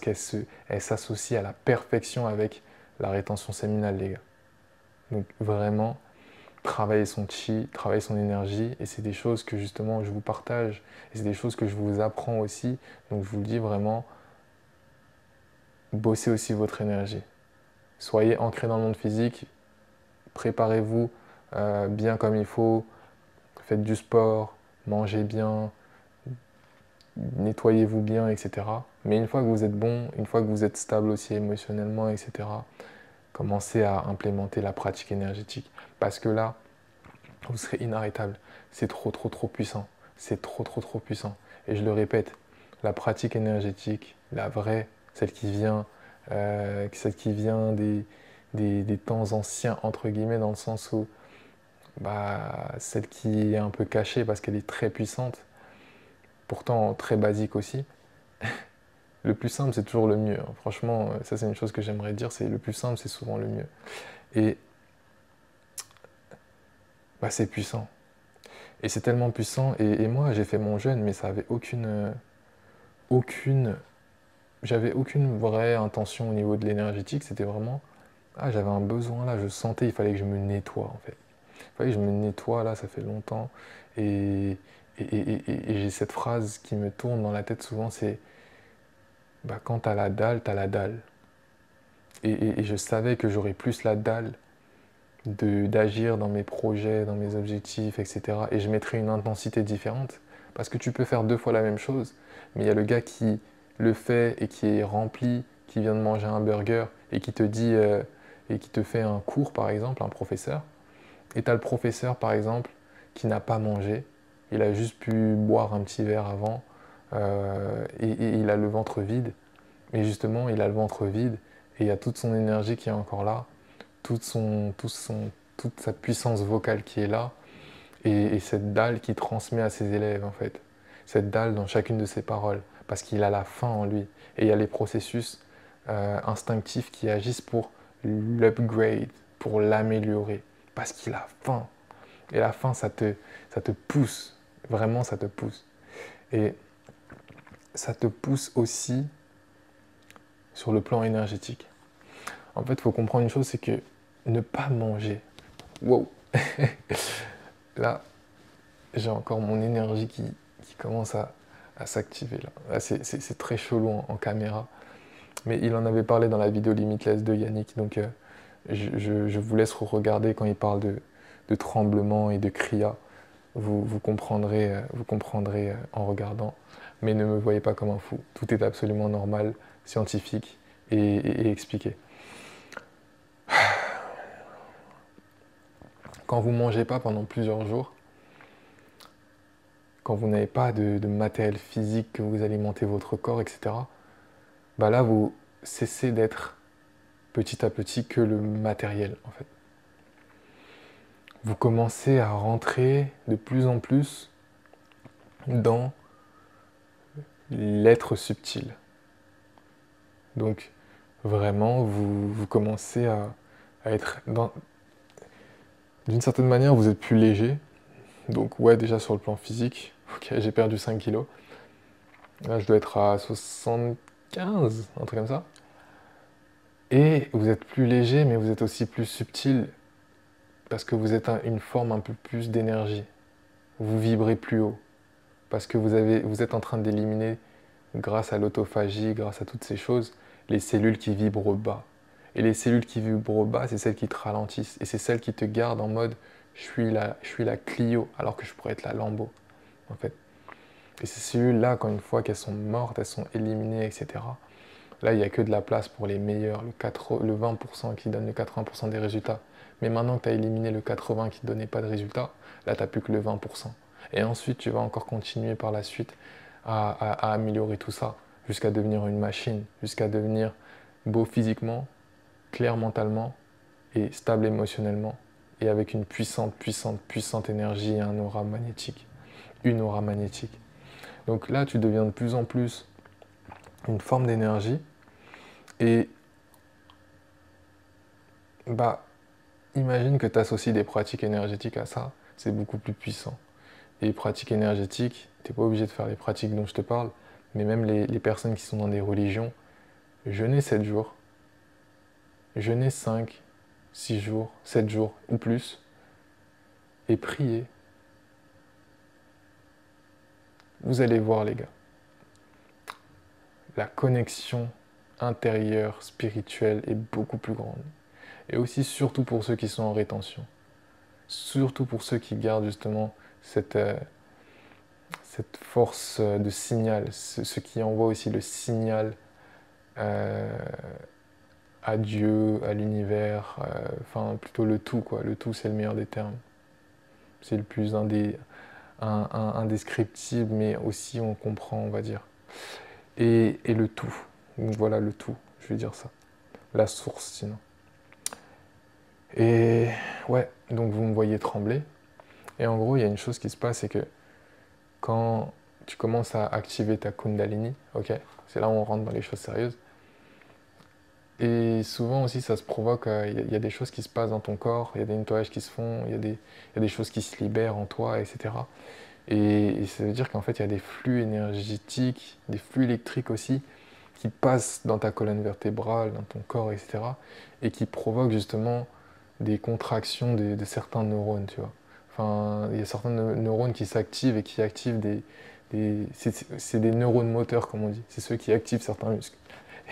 elle s'associe à la perfection avec la rétention séminale, les gars. Donc vraiment, travailler son chi, travailler son énergie, et c'est des choses que justement je vous partage, et c'est des choses que je vous apprends aussi, donc je vous le dis vraiment, bossez aussi votre énergie. Soyez ancré dans le monde physique, préparez-vous bien comme il faut, faites du sport, mangez bien, nettoyez-vous bien, etc. Mais une fois que vous êtes bon, une fois que vous êtes stable aussi émotionnellement, etc., commencez à implémenter la pratique énergétique. Parce que là, vous serez inarrêtable. C'est trop, trop, trop puissant. C'est trop, trop, trop puissant. Et je le répète, la pratique énergétique, la vraie, celle qui vient des temps anciens, entre guillemets, dans le sens où celle qui est un peu cachée parce qu'elle est très puissante, pourtant très basique aussi. Le plus simple, c'est toujours le mieux, hein. Franchement, ça c'est une chose que j'aimerais dire, c'est le plus simple, c'est souvent le mieux. Et c'est puissant. Et c'est tellement puissant. Et moi, j'ai fait mon jeûne, mais ça avait aucune, j'avais aucune vraie intention au niveau de l'énergétique. C'était vraiment, j'avais un besoin là, je sentais, il fallait que je me nettoie en fait. Il fallait que je me nettoie là, ça fait longtemps. Et j'ai cette phrase qui me tourne dans la tête souvent, c'est, quand t'as la dalle, t'as la dalle. Et je savais que j'aurais plus la dalle d'agir dans mes projets, dans mes objectifs, etc. Et je mettrais une intensité différente. Parce que tu peux faire 2 fois la même chose, mais il y a le gars qui le fait et qui est rempli, qui vient de manger un burger et qui te dit et qui te fait un cours par exemple, un professeur. Et tu as le professeur par exemple qui n'a pas mangé, il a juste pu boire un petit verre avant et il a le ventre vide. Et justement, il a le ventre vide et il y a toute son énergie qui est encore là, toute sa puissance vocale qui est là, et cette dalle qui transmet à ses élèves en fait. Cette dalle dans chacune de ses paroles, parce qu'il a la faim en lui. Et il y a les processus instinctifs qui agissent pour l'upgrade, pour l'améliorer, parce qu'il a faim. Et la faim, ça te pousse, vraiment ça te pousse. Et ça te pousse aussi sur le plan énergétique. En fait, il faut comprendre une chose, c'est que ne pas manger. Wow, Là, j'ai encore mon énergie qui commence à s'activer. Là, c'est très chelou en caméra. Mais il en avait parlé dans la vidéo Limitless de Yannick. Donc je vous laisse regarder quand il parle de tremblement et de kriya. Vous comprendrez, en regardant. Mais ne me voyez pas comme un fou. Tout est absolument normal, scientifique et expliqué. Quand vous ne mangez pas pendant plusieurs jours, quand vous n'avez pas de matériel physique que vous alimentez votre corps, etc., bah là, vous cessez d'être petit à petit que le matériel, en fait. Vous commencez à rentrer de plus en plus dans l'être subtil. Donc, vraiment, vous commencez à être dans... D'une certaine manière, vous êtes plus léger. Donc, ouais, déjà sur le plan physique, ok, j'ai perdu 5 kilos. Là, je dois être à 75, un truc comme ça. Et vous êtes plus léger, mais vous êtes aussi plus subtil parce que vous êtes une forme un peu plus d'énergie. Vous vibrez plus haut parce que vous êtes en train d'éliminer, grâce à l'autophagie, grâce à toutes ces choses, les cellules qui vibrent bas. Et les cellules qui vibrent bas, c'est celles qui te ralentissent. Et c'est celles qui te gardent en mode je suis la Clio, alors que je pourrais être la Lambo, en fait. Et ces cellules-là, quand une fois qu'elles sont mortes, elles sont éliminées, etc., là, il n'y a que de la place pour les meilleurs, le 20% qui donne le 80% des résultats. Mais maintenant que tu as éliminé le 80% qui ne donnait pas de résultats, là, tu n'as plus que le 20%. Et ensuite, tu vas encore continuer par la suite à améliorer tout ça, jusqu'à devenir une machine, jusqu'à devenir beau physiquement, clair mentalement et stable émotionnellement, et avec une puissante, puissante, puissante énergie et un aura magnétique. Une aura magnétique. Donc là, tu deviens de plus en plus une forme d'énergie. Et bah, imagine que tu associes des pratiques énergétiques à ça, c'est beaucoup plus puissant. Et les pratiques énergétiques, tu n'es pas obligé de faire les pratiques dont je te parle, mais même les personnes qui sont dans des religions, jeûner 7 jours, jeûner 5, 6 jours, 7 jours ou plus, et prier. Vous allez voir les gars, la connexion intérieure, spirituelle est beaucoup plus grande. Et aussi surtout pour ceux qui sont en rétention. Surtout pour ceux qui gardent justement cette force de signal, ce qui envoie aussi le signal euh, à Dieu, à l'univers, enfin plutôt le tout, quoi. Le tout, c'est le meilleur des termes. C'est le plus indescriptible, mais aussi on comprend, on va dire. Et le tout. Donc voilà le tout, je vais dire ça. La source, sinon. Et ouais, donc vous me voyez trembler. Et en gros, il y a une chose qui se passe, c'est que quand tu commences à activer ta Kundalini, ok, c'est là où on rentre dans les choses sérieuses. Et souvent aussi, ça se provoque, il y a des choses qui se passent dans ton corps, il y a des nettoyages qui se font, il y a des choses qui se libèrent en toi, etc. Et ça veut dire qu'en fait, il y a des flux énergétiques, des flux électriques aussi, qui passent dans ta colonne vertébrale, dans ton corps, etc. Et qui provoquent justement des contractions de certains neurones, tu vois. Enfin, il y a certains neurones qui s'activent et qui activent c'est des neurones moteurs, comme on dit. C'est ceux qui activent certains muscles.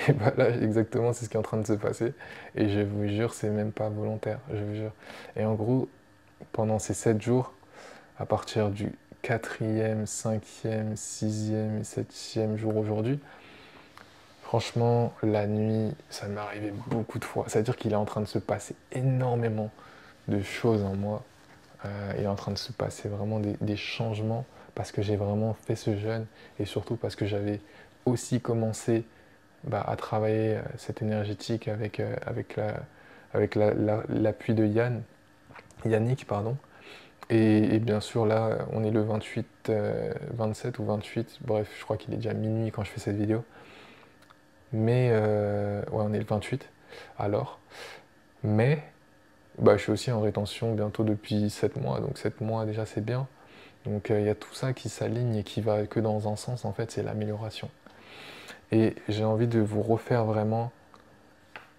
Et bah là, exactement, c'est ce qui est en train de se passer. Et je vous jure, c'est même pas volontaire, je vous jure. Et en gros, pendant ces 7 jours, à partir du quatrième, cinquième, sixième et septième jour aujourd'hui, franchement, la nuit, ça m'est arrivé beaucoup de fois. C'est-à-dire qu'il est en train de se passer énormément de choses en moi. Il est en train de se passer vraiment des changements parce que j'ai vraiment fait ce jeûne et surtout parce que j'avais aussi commencé à travailler cette énergétique avec l'appui de Yannick, pardon. Et bien sûr, là, on est le 28, 27 ou 28, bref, je crois qu'il est déjà minuit quand je fais cette vidéo. Mais, ouais, on est le 28, alors. Mais, je suis aussi en rétention bientôt depuis 7 mois, donc 7 mois déjà c'est bien. Donc il y a tout ça qui s'aligne et qui va que dans un sens, en fait, c'est l'amélioration. Et j'ai envie de vous refaire vraiment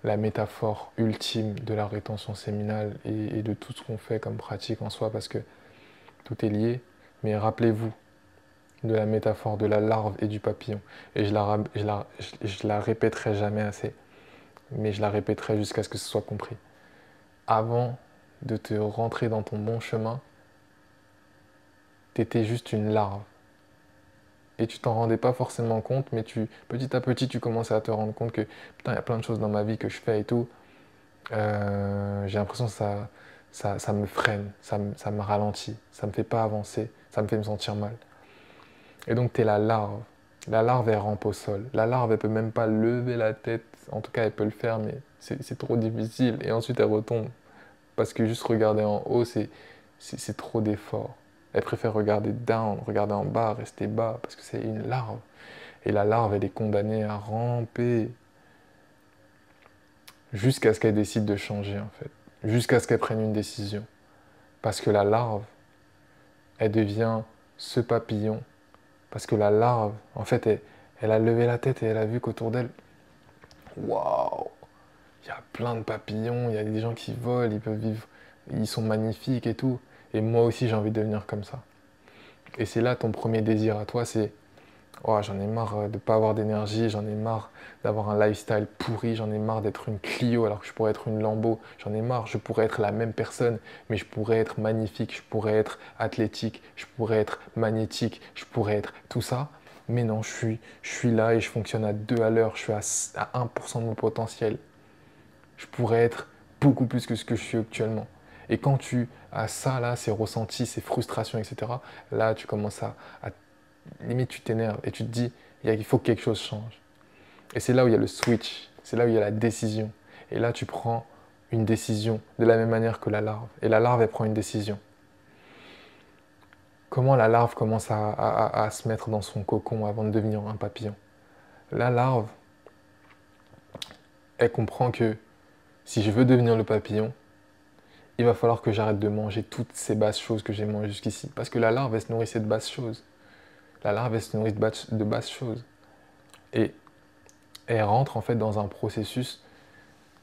la métaphore ultime de la rétention séminale et de tout ce qu'on fait comme pratique en soi, parce que tout est lié. Mais rappelez-vous de la métaphore de la larve et du papillon. Et je la répéterai jamais assez, mais je la répéterai jusqu'à ce que ce soit compris. Avant de te rentrer dans ton bon chemin, t'étais juste une larve. Et tu t'en rendais pas forcément compte, mais petit à petit, tu commençais à te rendre compte que putain, il y a plein de choses dans ma vie que je fais et tout. J'ai l'impression que ça me freine, ça me ralentit, ça me fait pas avancer, ça me fait me sentir mal. Et donc, tu es la larve. La larve, elle rampe au sol. La larve, elle peut même pas lever la tête. En tout cas, elle peut le faire, mais c'est trop difficile. Et ensuite, elle retombe. Parce que juste regarder en haut, c'est trop d'efforts. Elle préfère regarder down, regarder en bas, rester bas, parce que c'est une larve. Et la larve, elle est condamnée à ramper jusqu'à ce qu'elle décide de changer, en fait. Jusqu'à ce qu'elle prenne une décision. Parce que la larve, elle devient ce papillon. Parce que la larve, en fait, elle a levé la tête et elle a vu qu'autour d'elle, waouh, il y a plein de papillons, il y a des gens qui volent, ils peuvent vivre, ils sont magnifiques et tout. Et moi aussi, j'ai envie de devenir comme ça. Et c'est là ton premier désir à toi, c'est oh, j'en ai marre de ne pas avoir d'énergie, j'en ai marre d'avoir un lifestyle pourri, j'en ai marre d'être une Clio alors que je pourrais être une Lambo, j'en ai marre, je pourrais être la même personne, mais je pourrais être magnifique, je pourrais être athlétique, je pourrais être magnétique, je pourrais être tout ça. Mais non, je suis là et je fonctionne à 2 à l'heure, je suis à 1% de mon potentiel. Je pourrais être beaucoup plus que ce que je suis actuellement. Et quand tu as ça là, ces ressentis, ces frustrations, etc., là tu commences à limite tu t'énerves et tu te dis il faut que quelque chose change. Et c'est là où il y a le switch, c'est là où il y a la décision. Et là tu prends une décision de la même manière que la larve. Et la larve elle prend une décision. Comment la larve commence à se mettre dans son cocon avant de devenir un papillon? La larve, elle comprend que si je veux devenir le papillon, il va falloir que j'arrête de manger toutes ces basses choses que j'ai mangées jusqu'ici. Parce que la larve, elle se nourrissait de basses choses. La larve, elle se nourrit de basses choses. Et elle rentre en fait dans un processus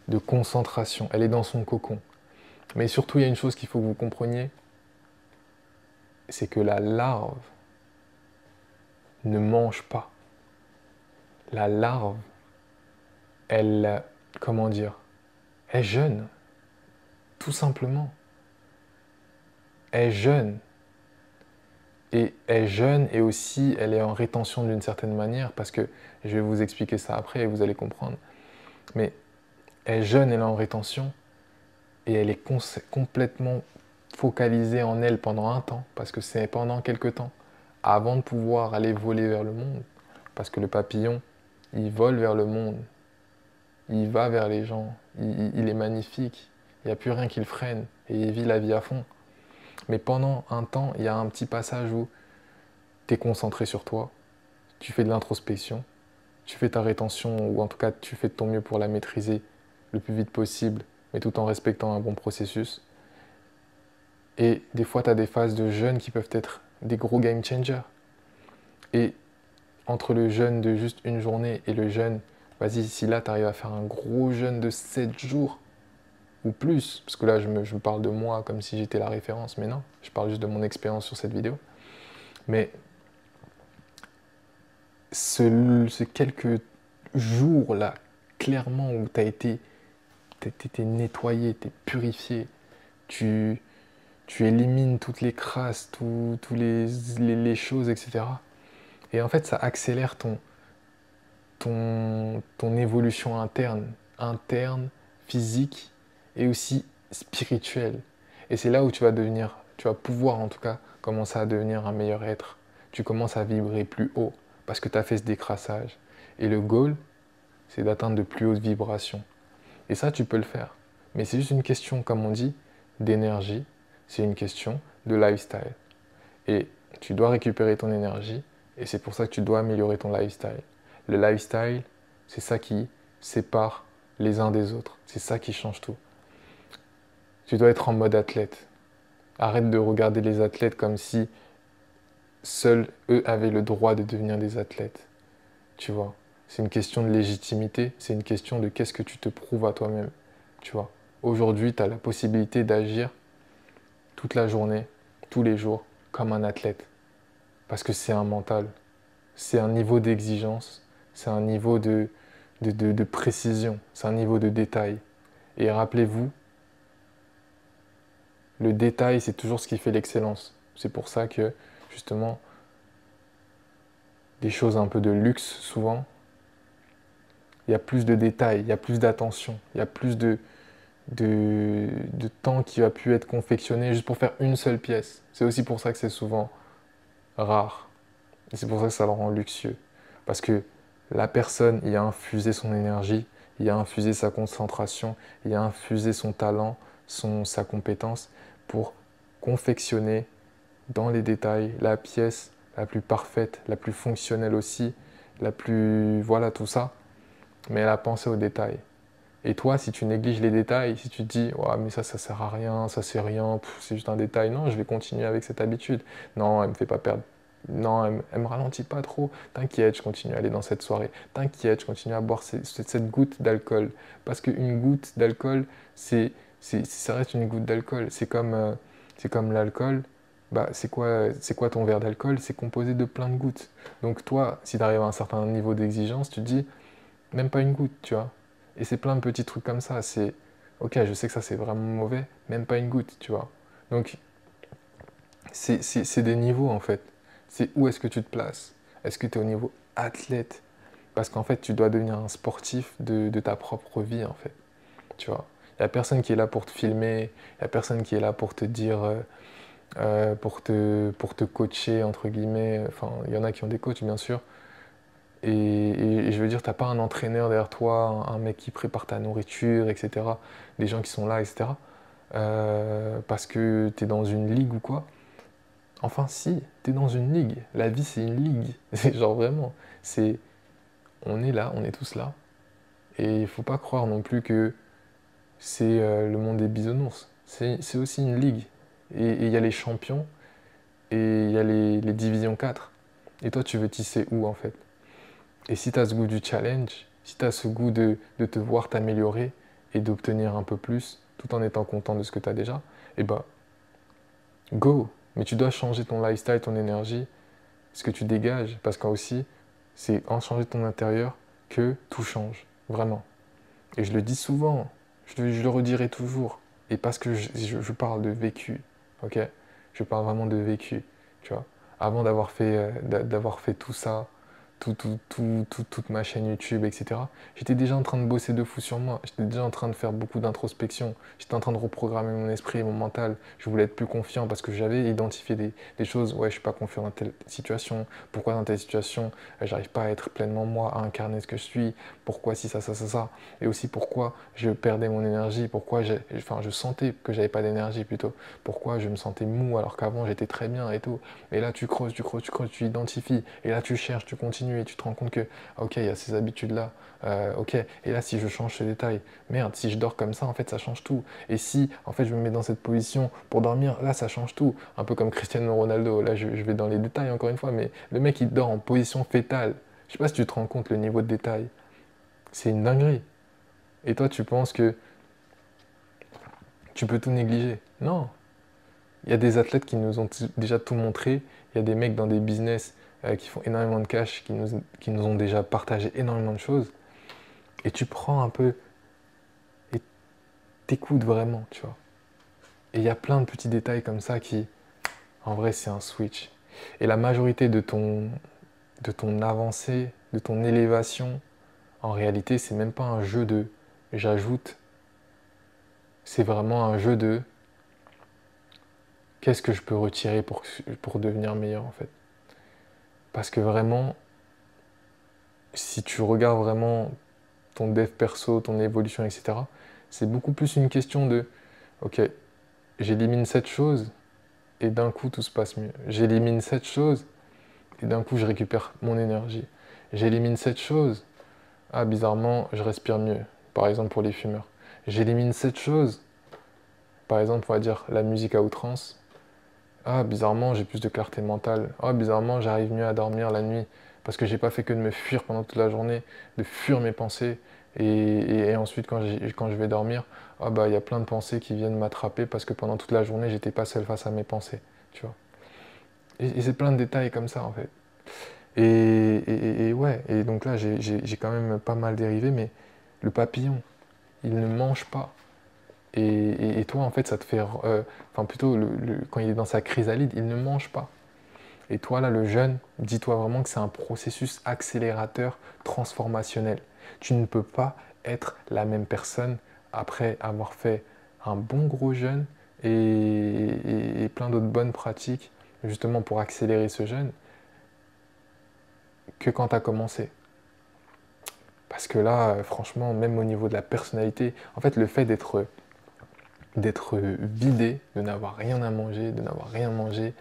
de concentration. Elle est dans son cocon. Mais surtout, il y a une chose qu'il faut que vous compreniez, c'est que la larve ne mange pas. La larve, elle, comment dire, elle jeûne, tout simplement. Elle jeûne. Et elle jeûne et aussi elle est en rétention d'une certaine manière, parce que je vais vous expliquer ça après et vous allez comprendre. Mais elle jeûne, elle est en rétention et elle est complètement focalisée en elle pendant un temps, parce que c'est pendant quelques temps, avant de pouvoir aller voler vers le monde. Parce que le papillon, il vole vers le monde, il va vers les gens, il est magnifique, il n'y a plus rien qui le freine et il vit la vie à fond. Mais pendant un temps, il y a un petit passage où tu es concentré sur toi, tu fais de l'introspection, tu fais ta rétention, ou en tout cas tu fais de ton mieux pour la maîtriser le plus vite possible, mais tout en respectant un bon processus. Et des fois, tu as des phases de jeûne qui peuvent être des gros game changers. Et entre le jeûne de juste une journée et le jeûne, vas-y, si là, tu arrives à faire un gros jeûne de 7 jours ou plus, parce que là, je me parle de moi comme si j'étais la référence, mais non, je parle juste de mon expérience sur cette vidéo. Mais ces quelques jours-là, clairement, où tu as été nettoyé, tu es purifié, tu, tu élimines toutes les crasses, toutes les choses, etc. Et en fait, ça accélère ton évolution interne, physique et aussi spirituelle. Et c'est là où tu vas pouvoir en tout cas commencer à devenir un meilleur être. Tu commences à vibrer plus haut parce que tu as fait ce décrassage. Et le goal, c'est d'atteindre de plus hautes vibrations. Et ça, tu peux le faire. Mais c'est juste une question, comme on dit, d'énergie. C'est une question de lifestyle. Et tu dois récupérer ton énergie. Et c'est pour ça que tu dois améliorer ton lifestyle. Le lifestyle, c'est ça qui sépare les uns des autres. C'est ça qui change tout. Tu dois être en mode athlète. Arrête de regarder les athlètes comme si seuls eux avaient le droit de devenir des athlètes. Tu vois. c'est une question de légitimité, c'est une question de qu'est-ce que tu te prouves à toi-même, tu vois. Aujourd'hui, tu as la possibilité d'agir toute la journée, tous les jours, comme un athlète. Parce que c'est un mental, c'est un niveau d'exigence, c'est un niveau de précision, c'est un niveau de détail. Et rappelez-vous, le détail, c'est toujours ce qui fait l'excellence. C'est pour ça que, justement, des choses un peu de luxe, souvent, il y a plus de détails, il y a plus d'attention, il y a plus de temps qui a pu être confectionné juste pour faire une seule pièce. C'est aussi pour ça que c'est souvent rare. Et c'est pour ça que ça le rend luxueux. Parce que la personne y a infusé son énergie, y a infusé sa concentration, y a infusé son talent, sa compétence pour confectionner dans les détails la pièce la plus parfaite, la plus fonctionnelle aussi, la plus... Voilà, tout ça. Mais elle a pensé aux détails. Et toi, si tu négliges les détails, si tu te dis, ouais, mais ça sert à rien, ça c'est rien, c'est juste un détail, non, je vais continuer avec cette habitude. Non, elle me fait pas perdre. Non, elle me ralentit pas trop. T'inquiète, je continue à aller dans cette soirée. T'inquiète, je continue à boire cette goutte d'alcool. Parce qu'une goutte d'alcool, ça reste une goutte d'alcool. C'est comme l'alcool. Bah, c'est quoi ton verre d'alcool? C'est composé de plein de gouttes. Donc toi, si tu arrives à un certain niveau d'exigence, tu te dis, même pas une goutte, tu vois. Et c'est plein de petits trucs comme ça. C'est, ok, je sais que ça c'est vraiment mauvais, même pas une goutte, tu vois. Donc, c'est des niveaux en fait. C'est où est-ce que tu te places? Est-ce que tu es au niveau athlète? Parce qu'en fait, tu dois devenir un sportif de ta propre vie, en fait. Tu vois. Il n'y a personne qui est là pour te filmer, il n'y a personne qui est là pour te dire, pour te coacher, entre guillemets. Enfin, il y en a qui ont des coachs, bien sûr. Et je veux dire, tu n'as pas un entraîneur derrière toi, un mec qui prépare ta nourriture, etc. Des gens qui sont là, etc. Parce que tu es dans une ligue ou quoi. Enfin, si, tu es dans une ligue. La vie, c'est une ligue. C'est genre vraiment. C'est, on est là, on est tous là. Et il faut pas croire non plus que c'est le monde des bisounours. C'est aussi une ligue. Et il y a les champions et il y a les divisions 4. Et toi, tu veux tisser où en fait? Et si tu as ce goût du challenge, si tu as ce goût de te voir t'améliorer et d'obtenir un peu plus tout en étant content de ce que tu as déjà, eh ben, go! Mais tu dois changer ton lifestyle, ton énergie, ce que tu dégages, parce qu'aussi, c'est en changer ton intérieur que tout change, vraiment. Et je le dis souvent, je le redirai toujours. Et parce que je parle de vécu, ok? Je parle vraiment de vécu, tu vois. Avant d'avoir fait tout ça, toute ma chaîne YouTube, etc., j'étais déjà en train de bosser de fou sur moi. J'étais déjà en train de faire beaucoup d'introspection. J'étais en train de reprogrammer mon esprit et mon mental. Je voulais être plus confiant parce que j'avais identifié des choses. Ouais, je suis pas confiant dans telle situation. Pourquoi dans telle situation, j'arrive pas à être pleinement moi, à incarner ce que je suis. Pourquoi si ça. Et aussi pourquoi je perdais mon énergie. Pourquoi je sentais que j'avais pas d'énergie plutôt. Pourquoi je me sentais mou alors qu'avant j'étais très bien et tout. Et là, tu creuses, tu identifies. Et là, tu cherches, tu continues et tu te rends compte que, ok, il y a ces habitudes-là. Ok, et là, si je change ce détail, merde, si je dors comme ça, en fait, ça change tout. Et si, en fait, je me mets dans cette position pour dormir, là, ça change tout. Un peu comme Cristiano Ronaldo. Là, je vais dans les détails encore une fois, mais le mec, il dort en position fétale. Je sais pas si tu te rends compte le niveau de détail. C'est une dinguerie. Et toi, tu penses que tu peux tout négliger? Non. Il y a des athlètes qui nous ont déjà tout montré. Il y a des mecs dans des business qui font énormément de cash, qui nous ont déjà partagé énormément de choses. Et tu prends un peu et t'écoutes vraiment, tu vois. Et il y a plein de petits détails comme ça qui, en vrai, c'est un switch. Et la majorité de ton avancée, de ton élévation, en réalité, c'est même pas un jeu de j'ajoute, c'est vraiment un jeu de qu'est-ce que je peux retirer pour devenir meilleur en fait. Parce que vraiment, si tu regardes vraiment ton dev perso, ton évolution, etc., c'est beaucoup plus une question de, ok, j'élimine cette chose et d'un coup tout se passe mieux. J'élimine cette chose et d'un coup je récupère mon énergie. J'élimine cette chose, ah bizarrement je respire mieux, par exemple pour les fumeurs. J'élimine cette chose, par exemple on va dire la musique à outrance, ah bizarrement j'ai plus de clarté mentale, ah bizarrement j'arrive mieux à dormir la nuit parce que j'ai pas fait que de me fuir pendant toute la journée, de fuir mes pensées, et ensuite quand je vais dormir, ah bah il y a plein de pensées qui viennent m'attraper parce que pendant toute la journée, j'étais pas seul face à mes pensées, tu vois. Et c'est plein de détails comme ça en fait. Et ouais, et donc là j'ai quand même pas mal dérivé, mais le papillon, il ne mange pas. Et toi, en fait, ça te fait. Enfin, plutôt, quand il est dans sa chrysalide, il ne mange pas. Et toi, là, le jeune, dis-toi vraiment que c'est un processus accélérateur transformationnel. Tu ne peux pas être la même personne après avoir fait un bon gros jeûne et plein d'autres bonnes pratiques, justement pour accélérer ce jeûne, que quand tu as commencé. Parce que là, franchement, même au niveau de la personnalité, en fait, le fait d'être vidé, de n'avoir rien à manger, de n'avoir rien mangé,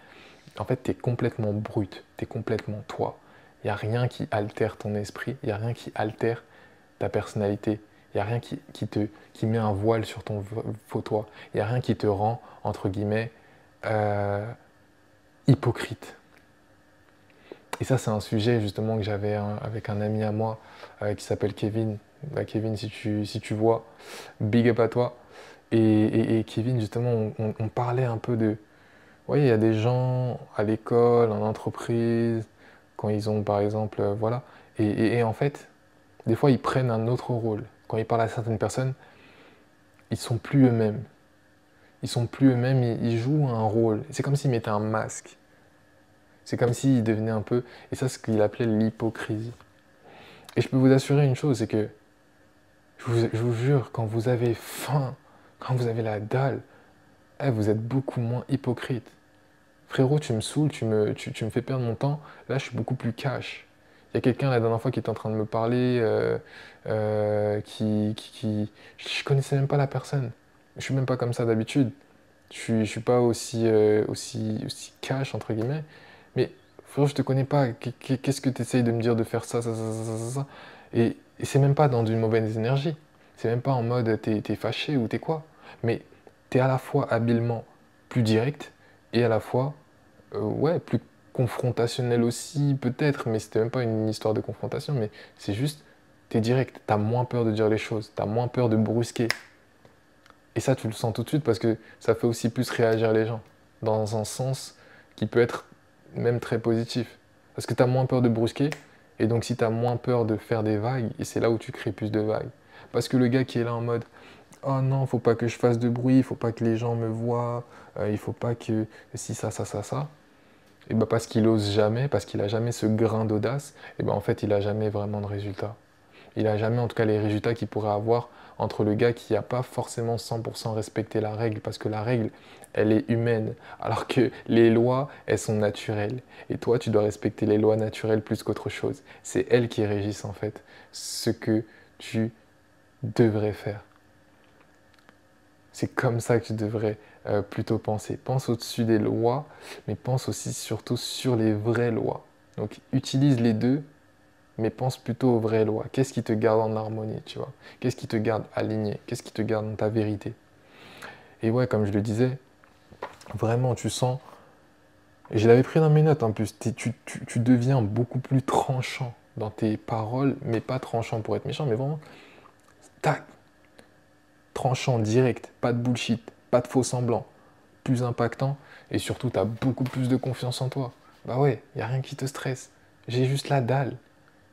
en fait, tu es complètement brut, tu es complètement toi. Il n'y a rien qui altère ton esprit, il n'y a rien qui altère ta personnalité, il n'y a rien qui met un voile sur ton faux toi, il n'y a rien qui te rend, entre guillemets, euh, hypocrite. Et ça, c'est un sujet justement que j'avais avec un ami à moi qui s'appelle Kevin. Bah, Kevin, si tu vois, big up à toi. Et Kevin, justement, on parlait un peu de... Oui, il y a des gens à l'école, en entreprise, quand ils ont, par exemple, voilà. Et en fait, des fois, ils prennent un autre rôle. Quand ils parlent à certaines personnes, ils sont plus eux-mêmes. Ils sont plus eux-mêmes, ils jouent un rôle. C'est comme s'ils mettaient un masque. C'est comme s'ils devenaient un peu... Et ça, c'est ce qu'il appelait l'hypocrisie. Et je peux vous assurer une chose, c'est que, je vous jure, quand vous avez faim, quand vous avez la dalle, vous êtes beaucoup moins hypocrite. Frérot, tu me saoules, tu me fais perdre mon temps. Là, je suis beaucoup plus cash. Il y a quelqu'un la dernière fois qui était en train de me parler, je connaissais même pas la personne. Je suis même pas comme ça d'habitude. Je suis pas aussi cash, entre guillemets. Mais frérot, je te connais pas. Qu'est-ce que tu essayes de me dire de faire ça, ça, ça, ça, ça, ça. Et c'est même pas dans une mauvaise énergie. C'est même pas en mode t'es fâché ou t'es quoi. Mais t'es à la fois habilement plus direct et à la fois ouais, plus confrontationnel aussi, peut-être, mais c'était même pas une histoire de confrontation, mais c'est juste, t'es direct, t'as moins peur de dire les choses, t'as moins peur de brusquer. Et ça, tu le sens tout de suite parce que ça fait aussi plus réagir les gens, dans un sens qui peut être même très positif. Parce que t'as moins peur de brusquer, et donc si t'as moins peur de faire des vagues, et c'est là où tu crées plus de vagues. Parce que le gars qui est là en mode, oh non, faut pas que je fasse de bruit, il faut pas que les gens me voient, il faut pas que si ça, et ben parce qu'il ose jamais, parce qu'il a jamais ce grain d'audace, et ben en fait il a jamais vraiment de résultats. Il a jamais en tout cas les résultats qu'il pourrait avoir entre le gars qui n'a pas forcément 100% respecté la règle, parce que la règle, elle est humaine, alors que les lois, elles sont naturelles. Et toi, tu dois respecter les lois naturelles plus qu'autre chose. C'est elles qui régissent en fait ce que tu devrais faire. C'est comme ça que tu devrais plutôt penser. Pense au-dessus des lois, mais pense aussi surtout sur les vraies lois. Donc utilise les deux, mais pense plutôt aux vraies lois. Qu'est-ce qui te garde en harmonie, tu vois? Qu'est-ce qui te garde aligné? Qu'est-ce qui te garde dans ta vérité? Et ouais, comme je le disais, vraiment, tu sens... Et je l'avais pris dans mes notes en plus, tu deviens beaucoup plus tranchant dans tes paroles, mais pas tranchant pour être méchant, mais vraiment, tac, tranchant, direct, pas de bullshit, pas de faux semblants, plus impactant, et surtout, tu as beaucoup plus de confiance en toi. Bah ouais, il n'y a rien qui te stresse. J'ai juste la dalle.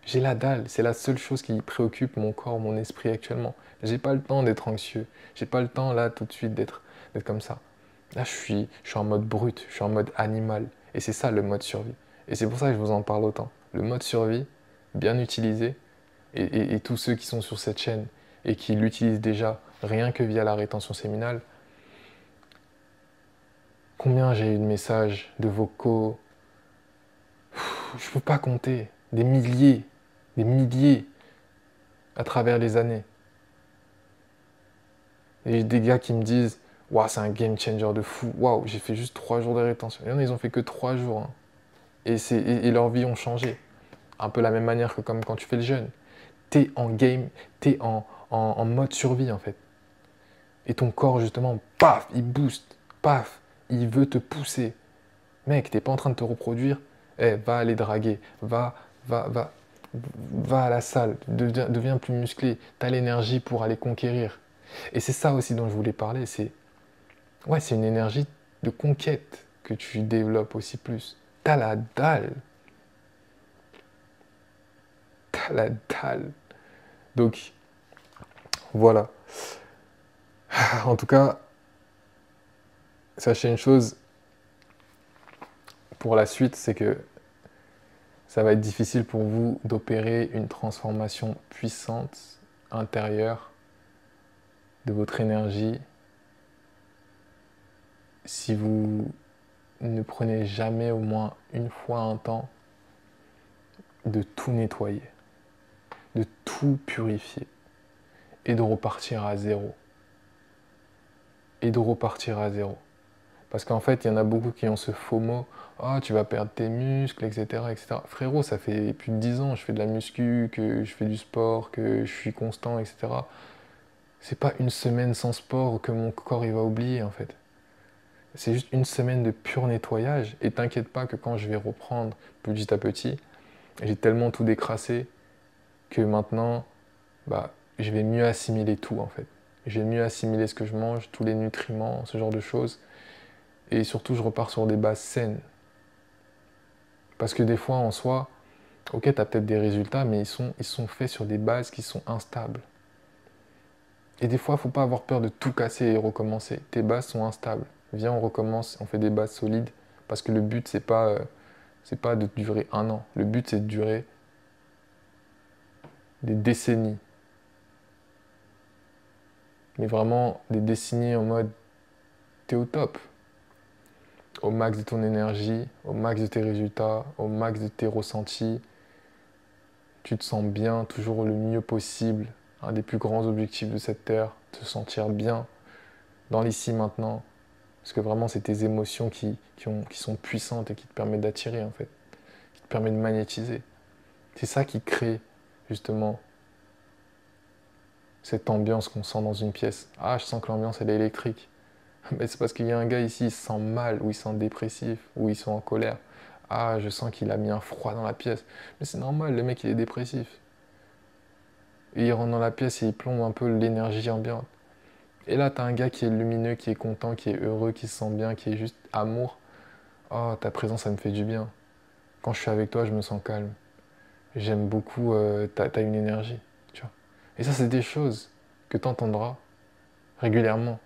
J'ai la dalle. C'est la seule chose qui préoccupe mon corps, mon esprit actuellement. J'ai pas le temps d'être anxieux. J'ai pas le temps, là, tout de suite, d'être comme ça. Là, je suis en mode brut, je suis en mode animal. Et c'est ça le mode survie. Et c'est pour ça que je vous en parle autant. Le mode survie, bien utilisé, et tous ceux qui sont sur cette chaîne et qui l'utilisent déjà rien que via la rétention séminale, combien j'ai eu de messages, de vocaux, je ne peux pas compter, des milliers à travers les années. Et des gars qui me disent, waouh, c'est un game changer de fou, waouh, j'ai fait juste 3 jours de rétention. Il y en a, ils ont fait que 3 jours. Hein. Et leur vie ont changé. Un peu la même manière que comme quand tu fais le jeûne. T'es en game, t'es en mode survie en fait. Et ton corps justement, paf, il booste, paf, il veut te pousser. Mec, t'es pas en train de te reproduire, va aller draguer, va à la salle, deviens plus musclé, tu as l'énergie pour aller conquérir. Et c'est ça aussi dont je voulais parler, c'est une énergie de conquête que tu développes aussi plus. T'as la dalle. T'as la dalle. Donc, voilà. En tout cas, sachez une chose, pour la suite, c'est que ça va être difficile pour vous d'opérer une transformation puissante intérieure de votre énergie si vous ne prenez jamais au moins une fois un temps de tout nettoyer, de tout purifier et de repartir à zéro. Et de repartir à zéro. Parce qu'en fait, il y en a beaucoup qui ont ce faux mot. Ah, tu vas perdre tes muscles, etc., etc. Frérot, ça fait plus de 10 ans, je fais de la muscu, que je fais du sport, que je suis constant, etc. C'est pas une semaine sans sport que mon corps il va oublier en fait. C'est juste une semaine de pur nettoyage. Et t'inquiète pas que quand je vais reprendre petit à petit, j'ai tellement tout décrassé que maintenant, je vais mieux assimiler tout en fait. Je vais mieux assimiler ce que je mange, tous les nutriments, ce genre de choses. Et surtout, je repars sur des bases saines. Parce que des fois, en soi, ok, tu as peut-être des résultats, mais ils sont faits sur des bases qui sont instables. Et des fois, il ne faut pas avoir peur de tout casser et recommencer. Tes bases sont instables. Viens, on recommence, on fait des bases solides. Parce que le but, c'est pas de durer un an. Le but, c'est de durer des décennies. Mais vraiment, des décennies en mode, t'es au top. Au max de ton énergie, au max de tes résultats, au max de tes ressentis. Tu te sens bien, toujours le mieux possible. Un des plus grands objectifs de cette terre, te sentir bien dans l'ici maintenant. Parce que vraiment, c'est tes émotions qui sont puissantes et qui te permettent d'attirer, en fait. Qui te permettent de magnétiser. C'est ça qui crée, justement, cette ambiance qu'on sent dans une pièce. Ah, je sens que l'ambiance, elle est électrique. Mais c'est parce qu'il y a un gars ici, il se sent mal, ou il se sent dépressif, ou il se sent en colère. Ah, je sens qu'il a mis un froid dans la pièce. Mais c'est normal, le mec, il est dépressif. Et il rentre dans la pièce et il plombe un peu l'énergie ambiante. Et là, t'as un gars qui est lumineux, qui est content, qui est heureux, qui se sent bien, qui est juste amour. Oh, ta présence, ça me fait du bien. Quand je suis avec toi, je me sens calme. J'aime beaucoup, t'as une énergie. Tu vois. Et ça, c'est des choses que t'entendras régulièrement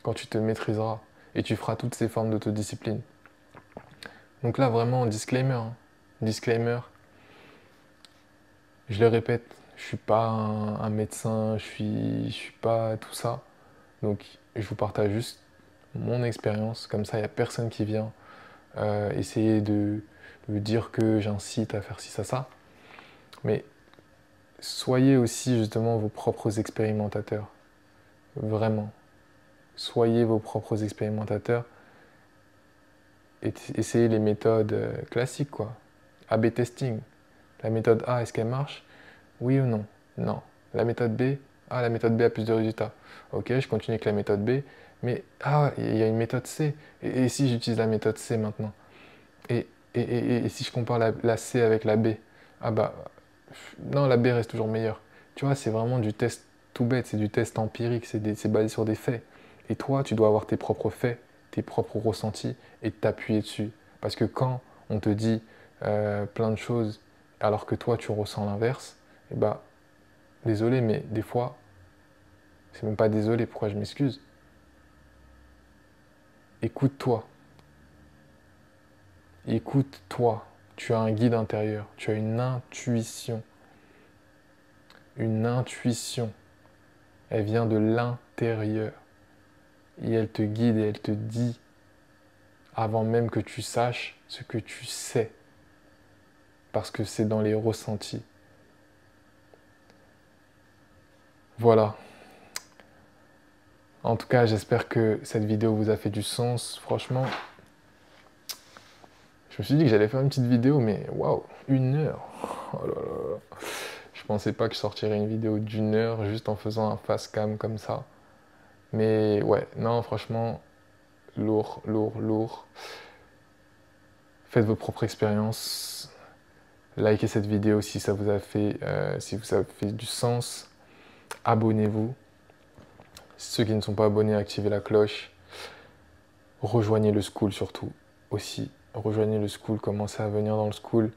quand tu te maîtriseras et tu feras toutes ces formes d'autodiscipline. Donc là, vraiment, disclaimer. Hein. Disclaimer. Je le répète, je suis pas un médecin, je suis pas tout ça. Donc, je vous partage juste mon expérience. Comme ça, il n'y a personne qui vient essayer de dire que j'incite à faire ci, ça. Mais soyez aussi justement vos propres expérimentateurs. Vraiment. Soyez vos propres expérimentateurs et essayez les méthodes classiques, quoi. A/B testing. La méthode A, est-ce qu'elle marche? Oui ou non? Non. La méthode B? Ah, la méthode B a plus de résultats. Ok, je continue avec la méthode B. Mais, ah, il y a une méthode C. Et si j'utilise la méthode C maintenant? Et, et si je compare la C avec la B? Ah bah, non, la B reste toujours meilleure. Tu vois, c'est vraiment du test tout bête, c'est du test empirique, c'est basé sur des faits. Et toi, tu dois avoir tes propres faits, tes propres ressentis et t'appuyer dessus. Parce que quand on te dit plein de choses alors que toi, tu ressens l'inverse, eh bah, désolé, mais des fois, c'est même pas désolé, pourquoi je m'excuse? Écoute-toi. Écoute-toi. Tu as un guide intérieur, tu as une intuition. Une intuition. Elle vient de l'intérieur. Et elle te guide et elle te dit, avant même que tu saches ce que tu sais. Parce que c'est dans les ressentis. Voilà. En tout cas, j'espère que cette vidéo vous a fait du sens. Franchement, je me suis dit que j'allais faire une petite vidéo, mais waouh, 1 heure. Oh là là. Je pensais pas que je sortirais une vidéo d'1 heure juste en faisant un face cam comme ça. Mais ouais, non, franchement, lourd, lourd, lourd. Faites vos propres expériences. Likez cette vidéo si ça vous a fait, du sens. Abonnez-vous. Ceux qui ne sont pas abonnés, activez la cloche. Rejoignez le school surtout aussi. Rejoignez le school, commencez à venir dans le school.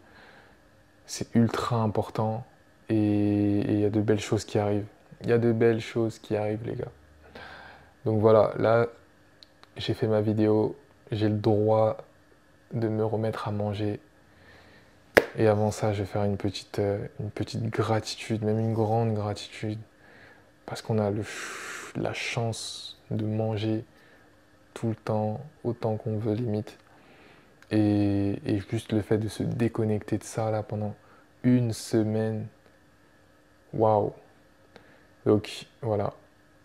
C'est ultra important et il y a de belles choses qui arrivent. Il y a de belles choses qui arrivent, les gars. Donc voilà, là, j'ai fait ma vidéo. J'ai le droit de me remettre à manger. Et avant ça, je vais faire une petite gratitude, même une grande gratitude. Parce qu'on a la chance de manger tout le temps, autant qu'on veut limite. Et juste le fait de se déconnecter de ça là pendant une semaine. Waouh! Donc voilà,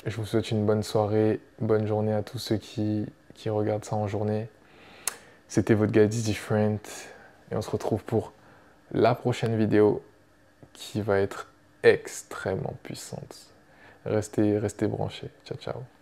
je vous souhaite une bonne soirée, bonne journée à tous ceux qui regardent ça en journée. C'était votre gars Is Different et on se retrouve pour la prochaine vidéo qui va être extrêmement puissante. Restez branchés. Ciao, ciao.